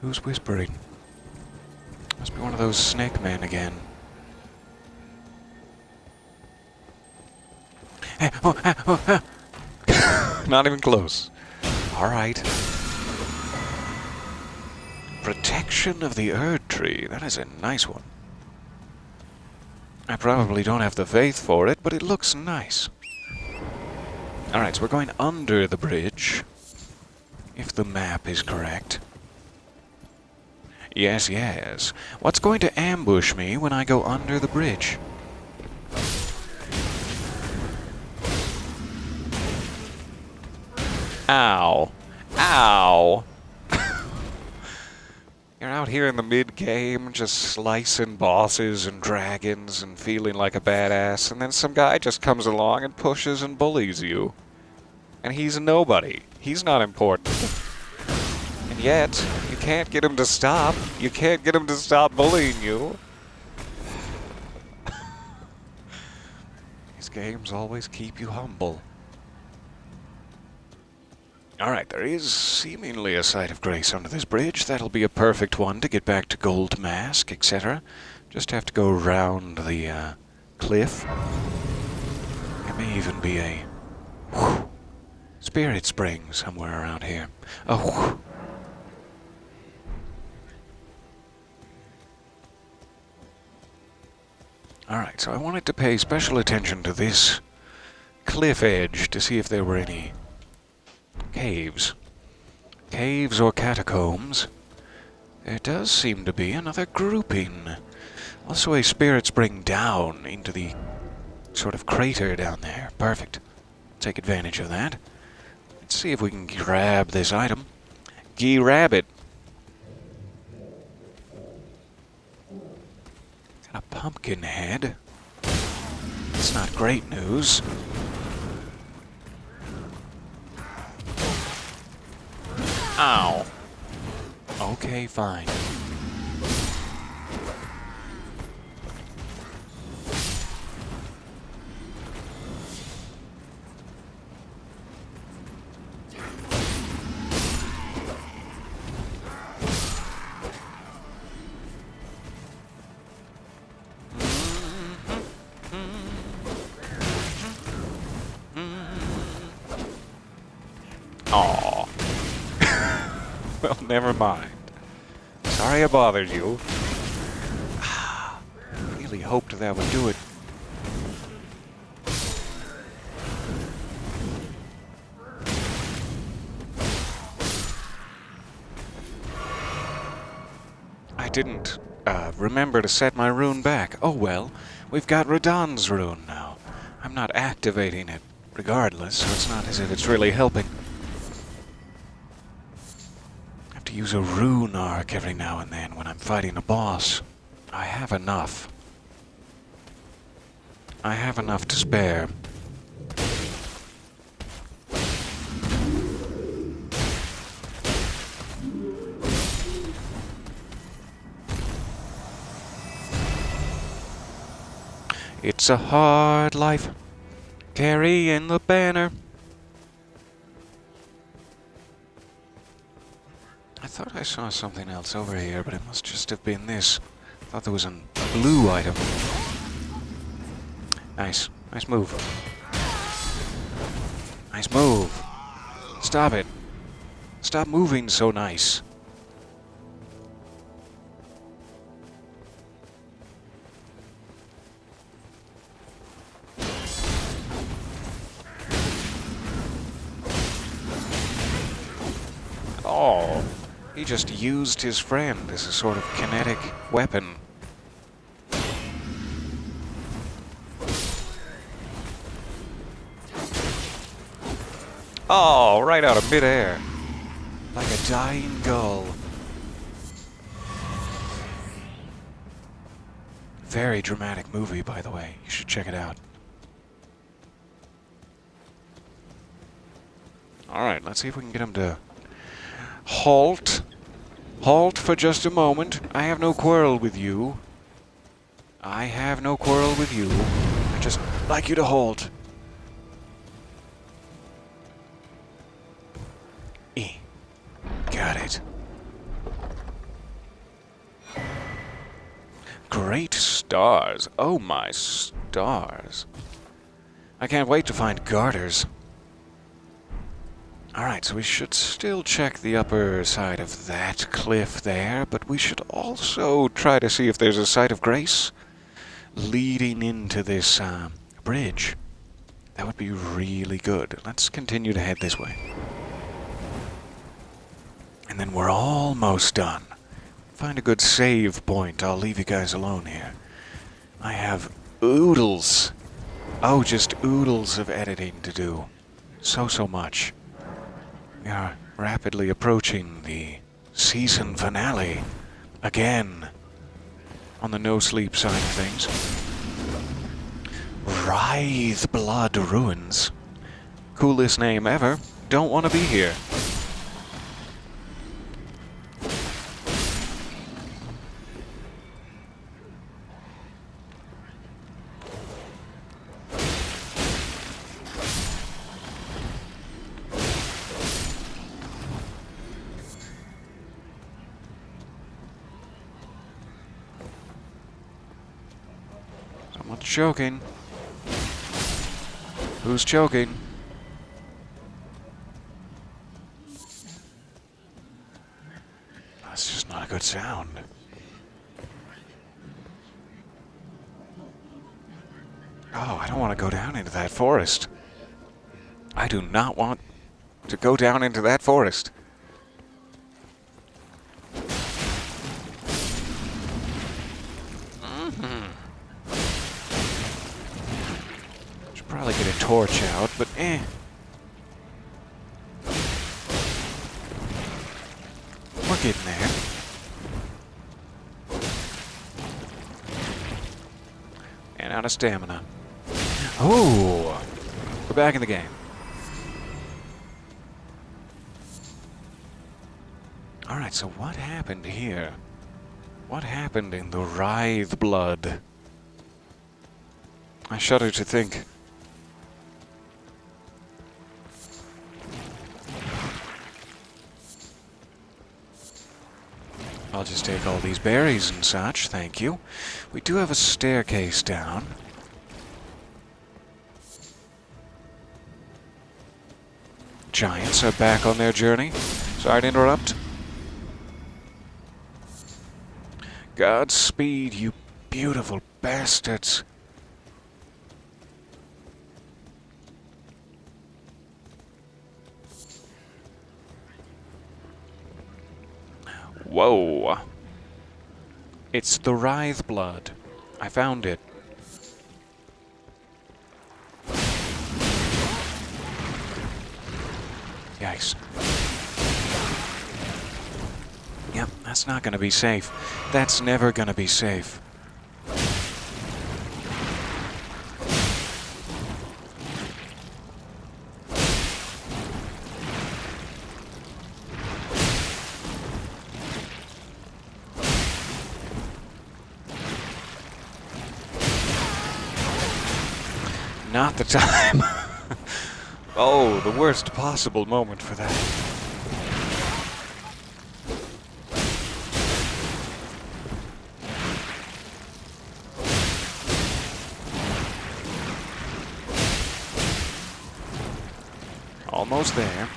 Who's whispering? Must be one of those snake men again. Not even close. Alright. Protection of the Erd Tree. That is a nice one. I probably don't have the faith for it, but it looks nice. Alright, so we're going under the bridge. If the map is correct. Yes, yes. What's going to ambush me when I go under the bridge? Ow. Ow. You're out here in the mid-game just slicing bosses and dragons and feeling like a badass, and then some guy just comes along and pushes and bullies you. And he's a nobody. He's not important. And yet, you can't get him to stop. You can't get him to stop bullying you. These games always keep you humble. Alright, there is seemingly a site of grace under this bridge. That'll be a perfect one to get back to Gold Mask, etc. Just have to go around the cliff. There may even be a spirit spring somewhere around here. Oh. Alright, so I wanted to pay special attention to this cliff edge to see if there were any caves. Caves or catacombs. There does seem to be another grouping. Also a spirit spring down into the sort of crater down there. Perfect. Take advantage of that. Let's see if we can grab this item. Grab it. Got a pumpkin head. That's not great news. Ow. Okay, fine. Aw. Well, never mind. Sorry I bothered you. Really hoped that would do it. I didn't remember to set my rune back. Oh well, we've got Radahn's rune now. I'm not activating it regardless, so it's not as if it's really helping. Use a rune arc every now and then when I'm fighting a boss. I have enough. I have enough to spare. It's a hard life, carrying the banner. I thought I saw something else over here, but it must just have been this. I thought there was a blue item. Nice. Nice move. Nice move. Stop it. Stop moving so nice. Oh. He just used his friend as a sort of kinetic weapon. Oh, right out of midair. Like a dying gull. Very dramatic movie, by the way. You should check it out. Alright, let's see if we can get him to halt Halt for just a moment. I have no quarrel with you. I have no quarrel with you. I'd just like you to halt. E. Got it. Great stars. Oh my stars. I can't wait to find garters. Alright, so we should still check the upper side of that cliff there, but we should also try to see if there's a site of grace leading into this bridge. That would be really good. Let's continue to head this way. And then we're almost done. Find a good save point. I'll leave you guys alone here. I have oodles. Oh, just oodles of editing to do. So much. We are rapidly approaching the season finale. Again. On the no-sleep side of things. Writhe Blood Ruins. Coolest name ever. Don't want to be here. Someone's choking. Who's choking? That's just not a good sound. Oh, I don't want to go down into that forest. I do not want to go down into that forest. Should probably get a torch out, but eh. We're getting there. And out of stamina. Oh! We're back in the game. Alright, so what happened here? What happened in the Writhe Blood? I shudder to think. I'll just take all these berries and such, thank you. We do have a staircase down. Giants are back on their journey. Sorry to interrupt. Godspeed, you beautiful bastards. Whoa. It's the Writhe Blood. I found it. Yikes. Yep, that's not gonna be safe. That's never gonna be safe. Not the time. Oh, the worst possible moment for that. Almost there.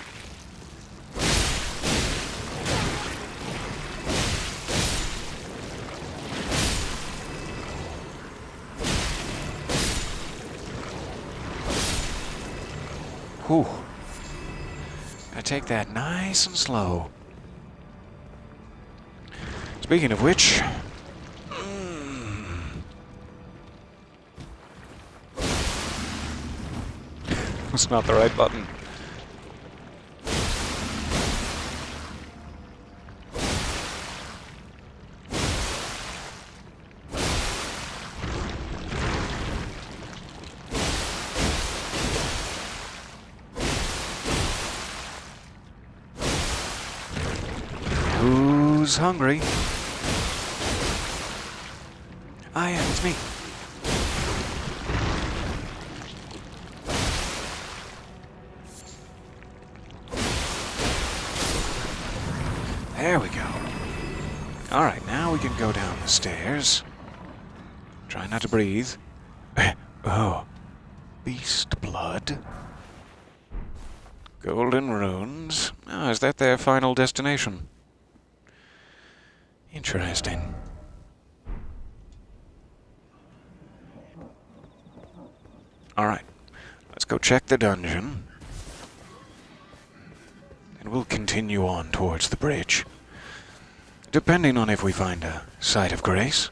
Whew. Gotta take that nice and slow. Speaking of which... That's not the right button. Who's hungry? I am, it's me. There we go. Alright, now we can go down the stairs. Try not to breathe. Oh. Beast blood. Golden runes. Oh, is that their final destination? Interesting. Alright, let's go check the dungeon. And we'll continue on towards the bridge. Depending on if we find a site of grace.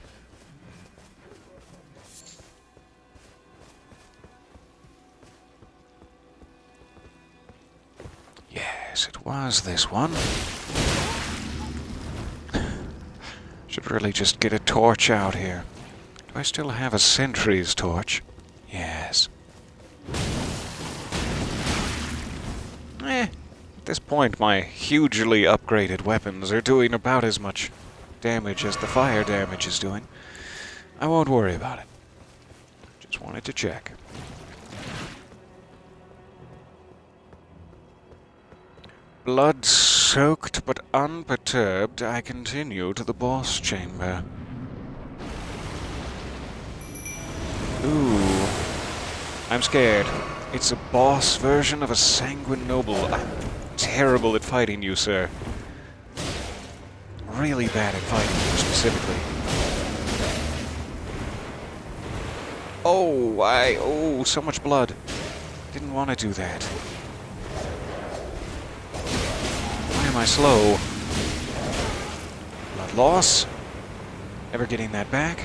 Yes, it was this one. Should really just get a torch out here. Do I still have a sentry's torch? Yes. At this point, my hugely upgraded weapons are doing about as much damage as the fire damage is doing. I won't worry about it. Just wanted to check. Blood-soaked but unperturbed, I continue to the boss chamber. Ooh. I'm scared. It's a boss version of a Sanguine Noble. I'm terrible at fighting you, sir. Really bad at fighting you, specifically. Oh, so much blood. Didn't want to do that. Why am I slow? Blood loss? Ever getting that back?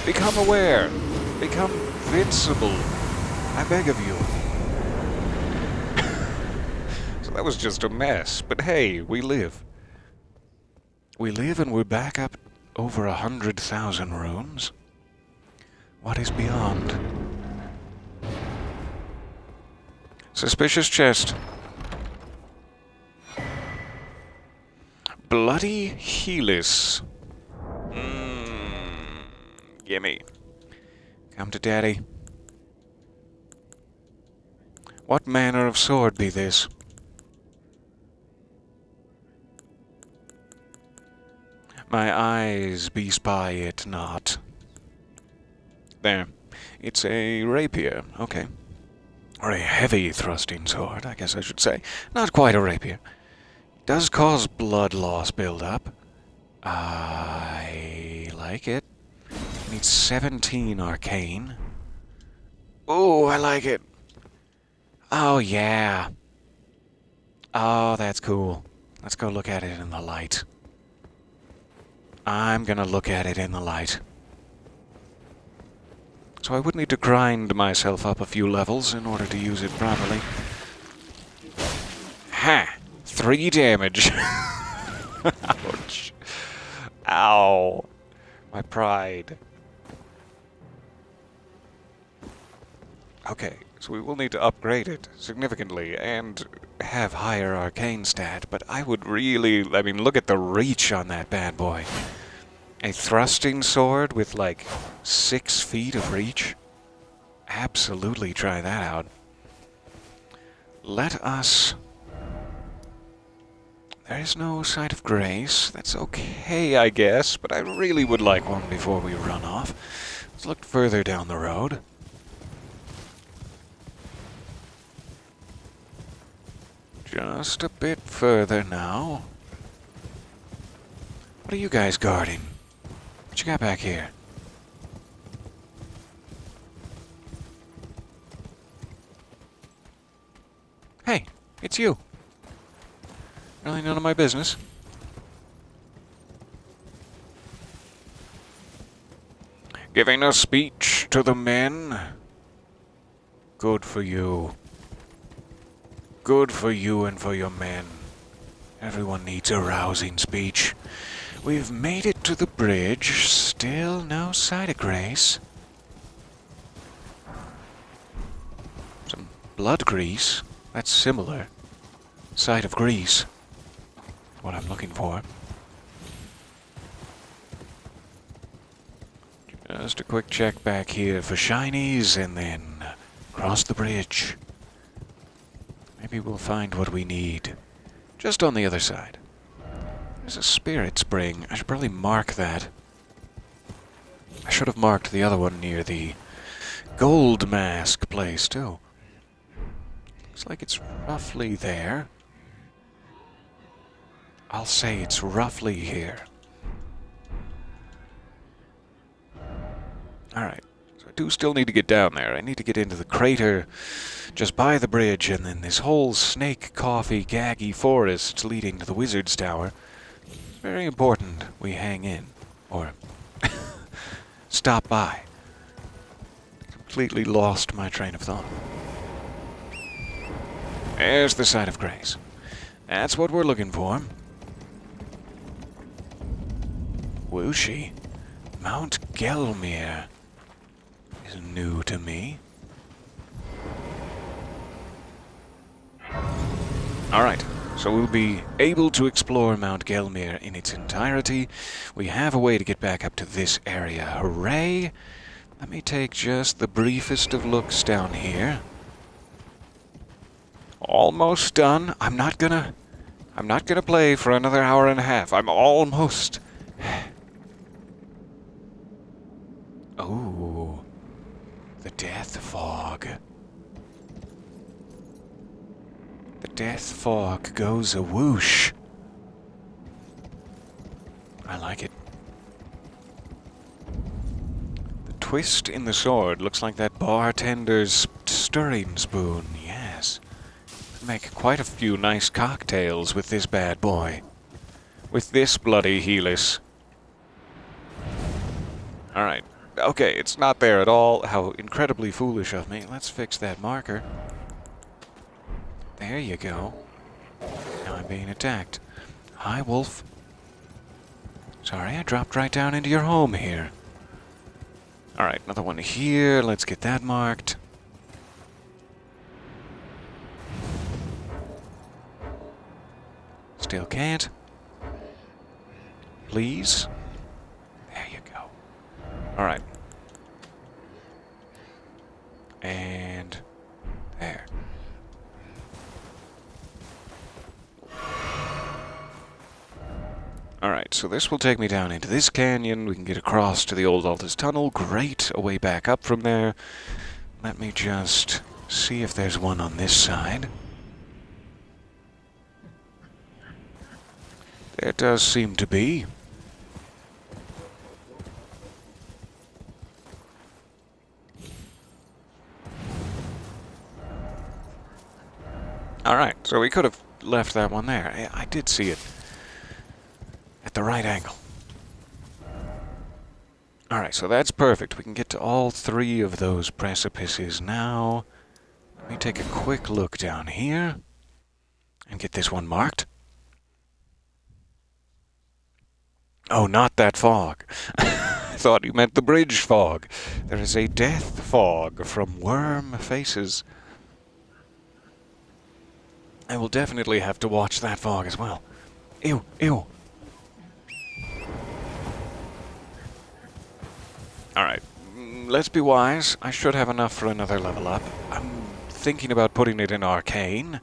Become aware. Become invincible. I beg of you. So that was just a mess. But hey, we live. We live and we're back up over 100,000 runes. What is beyond? Suspicious chest. Bloody Helice. Gimme. Come to daddy. What manner of sword be this? My eyes bespy it not. There. It's a rapier. Okay. Or a heavy thrusting sword, I guess I should say. Not quite a rapier. Does cause blood loss build-up. I like it. Needs 17 arcane. Oh, I like it. Oh, yeah. Oh, that's cool. Let's go look at it in the light. I'm gonna look at it in the light. So I would need to grind myself up a few levels in order to use it properly. Ha! 3 damage. Ouch. Ow. My pride. Okay, so we will need to upgrade it significantly and have higher arcane stat, but I would really, look at the reach on that bad boy. A thrusting sword with like 6 feet of reach? Absolutely try that out. Let us... There is no site of grace. That's okay, I guess, but I really would like one before we run off. Let's look further down the road. Just a bit further now. What are you guys guarding? What you got back here? Hey, it's you. Really none of my business. Giving a speech to the men? Good for you. Good for you and for your men. Everyone needs a rousing speech. We've made it to the bridge. Still no sight of grace. Some blood grease. That's similar. Site of grease. What I'm looking for. Just a quick check back here for shinies, and then cross the bridge. Maybe we'll find what we need. Just on the other side. There's a spirit spring. I should probably mark that. I should have marked the other one near the gold mask place, too. Looks like it's roughly there. I'll say it's roughly here. Alright, so I do still need to get down there. I need to get into the crater just by the bridge, and then this whole snake, coffee, gaggy forest leading to the wizard's tower. It's very important we hang in, or stop by. Completely lost my train of thought. There's the site of grace. That's what we're looking for. Whooshy. Mount Gelmir is new to me. Alright, so we'll be able to explore Mount Gelmir in its entirety. We have a way to get back up to this area. Hooray! Let me take just the briefest of looks down here. Almost done. I'm not gonna play for another hour and a half. I'm almost... Oh, the death fog. The death fog goes a whoosh. I like it. The twist in the sword looks like that bartender's stirring spoon, yes. Make quite a few nice cocktails with this bad boy. With this bloody Helice. Alright. Okay, it's not there at all. How incredibly foolish of me. Let's fix that marker. There you go. Now I'm being attacked. Hi, wolf. Sorry, I dropped right down into your home here. Alright, another one here. Let's get that marked. Still can't. Please. There you go. Alright. And there. Alright, so this will take me down into this canyon. We can get across to the old Altus Tunnel. Great. A way back up from there. Let me just see if there's one on this side. There does seem to be. Alright, so we could have left that one there. I did see it at the right angle. Alright, so that's perfect. We can get to all three of those precipices now. Let me take a quick look down here and get this one marked. Oh, not that fog. I thought you meant the bridge fog. There is a death fog from worm faces. I will definitely have to watch that fog as well. Ew, ew. Alright, let's be wise. I should have enough for another level up. I'm thinking about putting it in Arcane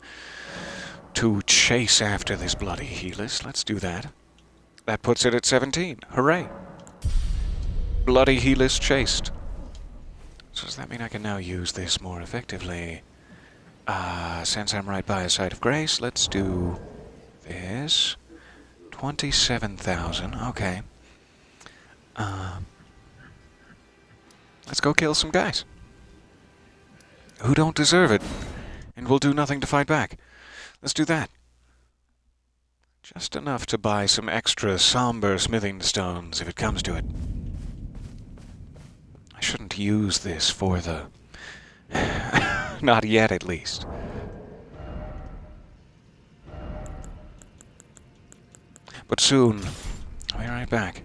to chase after this bloody Helice. Let's do that. That puts it at 17. Hooray. Bloody Helice chased. So does that mean I can now use this more effectively? Since I'm right by a site of grace, let's do this. 27,000. Okay. Let's go kill some guys who don't deserve it and will do nothing to fight back. Let's do that. Just enough to buy some extra somber smithing stones if it comes to it. I shouldn't use this for the... Not yet, at least. But soon. I'll be right back.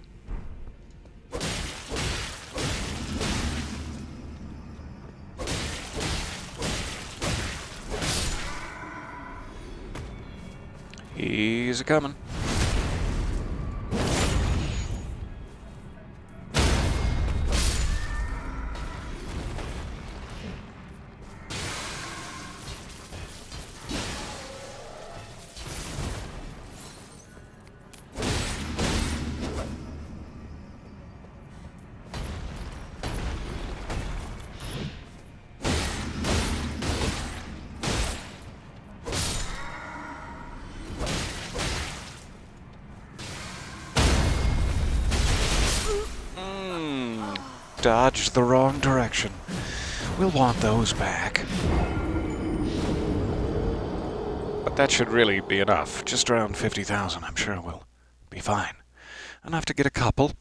He's a-coming. Dodged the wrong direction. We'll want those back. But that should really be enough. Just around 50,000, I'm sure we'll be fine. Enough to get a couple.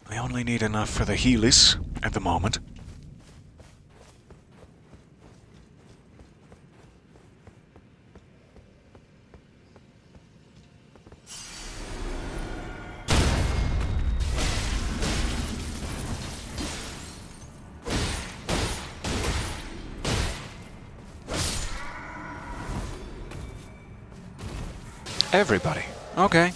We only need enough for the Helice at the moment. Everybody. Okay.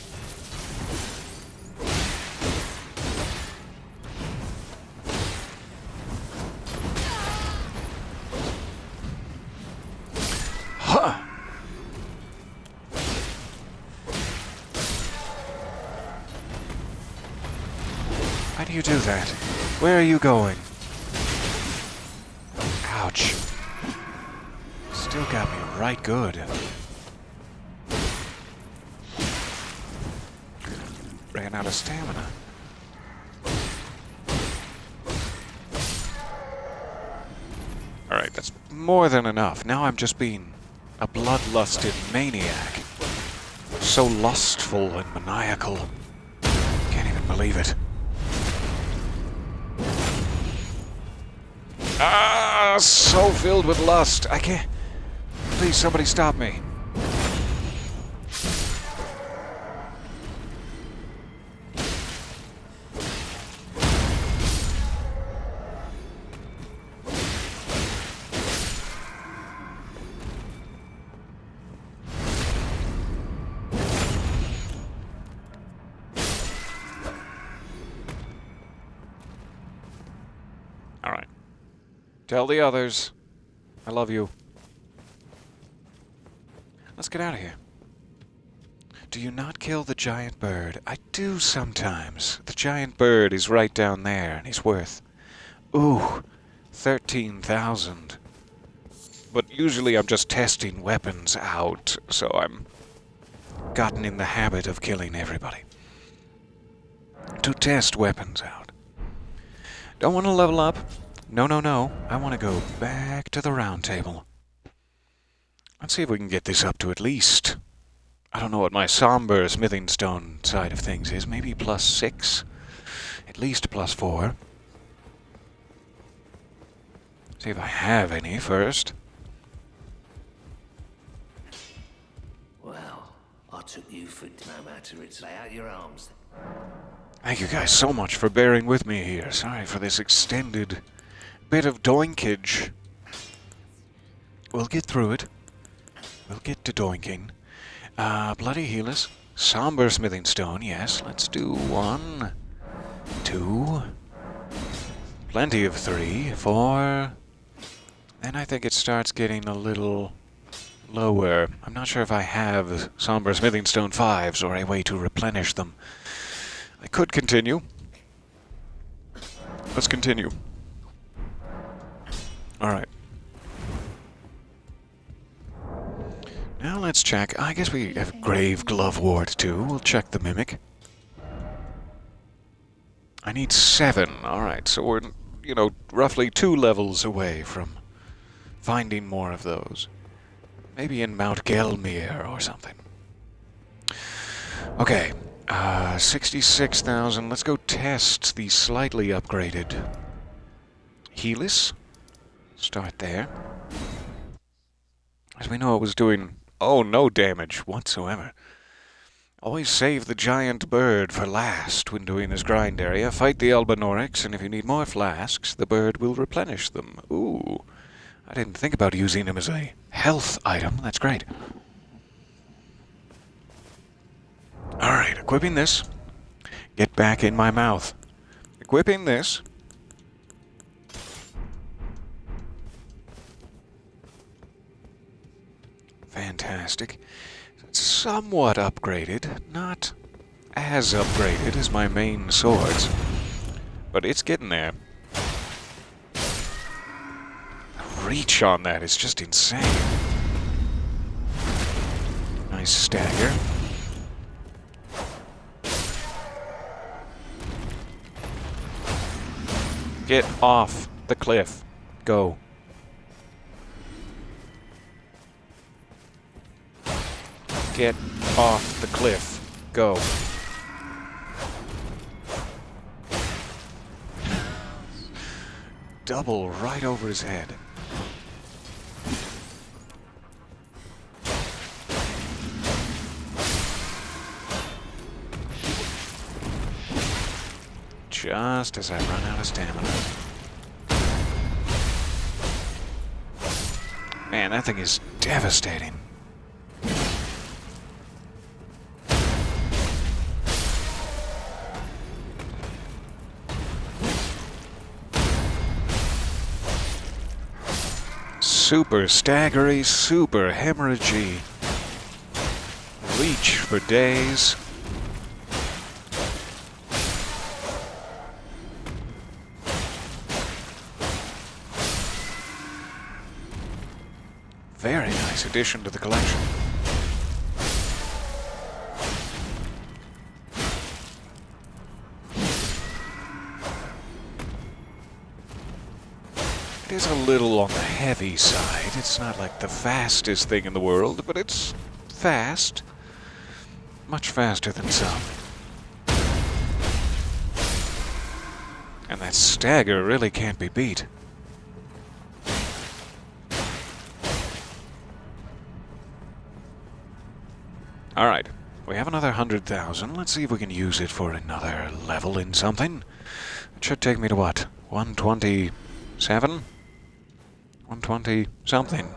Huh. Why do you do that? Where are you going? Ouch. Still got me right good. Ran out of stamina. Alright, that's more than enough. Now I'm just being a bloodlusted maniac. So lustful and maniacal. Can't even believe it. Ah, so filled with lust. I can't... Please, somebody stop me. Alright. Tell the others. I love you. Let's get out of here. Do you not kill the giant bird? I do sometimes. The giant bird is right down there, and he's worth... Ooh, 13,000. But usually I'm just testing weapons out, so I'm gotten in the habit of killing everybody. To test weapons out. Don't want to level up. No, no, no. I want to go back to the round table. Let's see if we can get this up to at least... I don't know what my somber smithing stone side of things is. Maybe +6. At least +4. See if I have any first. Well, I took you for no matter. It's lay out your arms. Thank you guys so much for bearing with me here. Sorry for this extended bit of doinkage. We'll get through it. We'll get to doinking. Bloody Helice. Somber smithing stone, yes. Let's do 1, 2. Plenty of 3, 4. Then I think it starts getting a little lower. I'm not sure if I have somber smithing stone 5s or a way to replenish them. I could continue. Let's continue. Alright. Now let's check. I guess we have Grave Glove Ward too. We'll check the Mimic. I need 7. Alright, so we're, you know, roughly 2 levels away from finding more of those. Maybe in Mount Gelmir or something. Okay. 66,000. Let's go test the slightly upgraded Helice. Start there. As we know, it was doing, no damage whatsoever. Always save the giant bird for last when doing this grind area. Fight the Albanoryx, and if you need more flasks, the bird will replenish them. Ooh. I didn't think about using him as a health item. That's great. Alright, equipping this. Get back in my mouth. Equipping this. Fantastic. It's somewhat upgraded. Not as upgraded as my main swords. But it's getting there. The reach on that is just insane. Nice stagger. Get off the cliff. Go. Get off the cliff. Go. Double right over his head. Just as I run out of stamina. Man, that thing is devastating. Super staggery, super hemorrhagey. Reach for days. Very nice addition to the collection. It is a little on the heavy side. It's not like the fastest thing in the world, but it's fast. Much faster than some. And that stagger really can't be beat. Alright, we have another 100,000. Let's see if we can use it for another level in something. It should take me to what? 127? 120 something.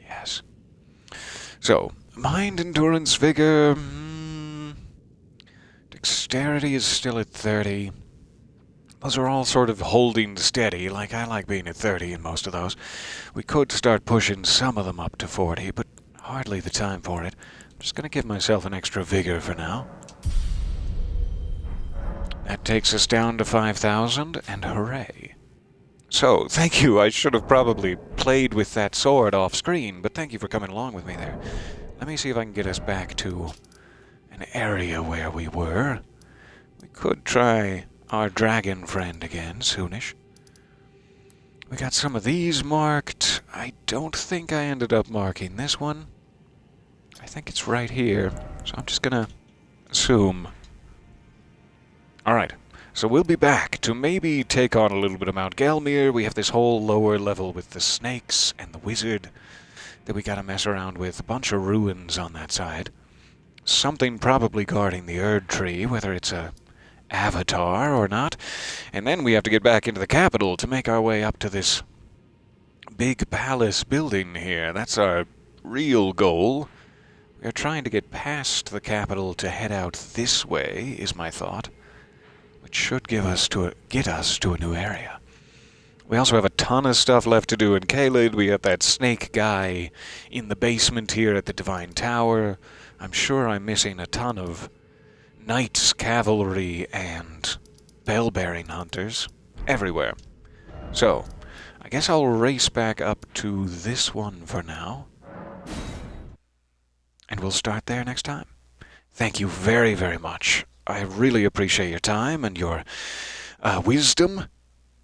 Yes. So, mind, endurance, vigor... Dexterity is still at 30. Those are all sort of holding steady, like I like being at 30 in most of those. We could start pushing some of them up to 40, but hardly the time for it. I'm just going to give myself an extra vigor for now. That takes us down to 5,000, and hooray. So, thank you. I should have probably played with that sword off screen, but thank you for coming along with me there. Let me see if I can get us back to an area where we were. We could try our dragon friend again, soonish. We got some of these marked. I don't think I ended up marking this one. I think it's right here, so I'm just gonna assume. Alright, so we'll be back to maybe take on a little bit of Mount Gelmir. We have this whole lower level with the snakes and the wizard that we gotta mess around with. A bunch of ruins on that side. Something probably guarding the Erd Tree, whether it's a avatar or not. And then we have to get back into the capital to make our way up to this big palace building here. That's our real goal. We are trying to get past the capital to head out this way, is my thought, which should get us to a new area. We also have a ton of stuff left to do in Caelid. We got that snake guy in the basement here at the Divine Tower. I'm sure I'm missing a ton of knights, cavalry, and bell-bearing hunters everywhere. So, I guess I'll race back up to this one for now. And we'll start there next time. Thank you very, very much. I really appreciate your time and your wisdom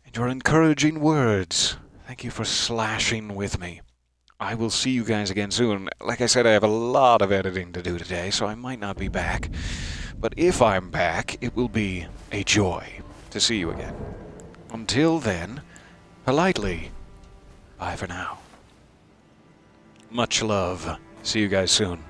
and your encouraging words. Thank you for slashing with me. I will see you guys again soon. Like I said, I have a lot of editing to do today, so I might not be back. But if I'm back, it will be a joy to see you again. Until then, politely, bye for now. Much love. See you guys soon.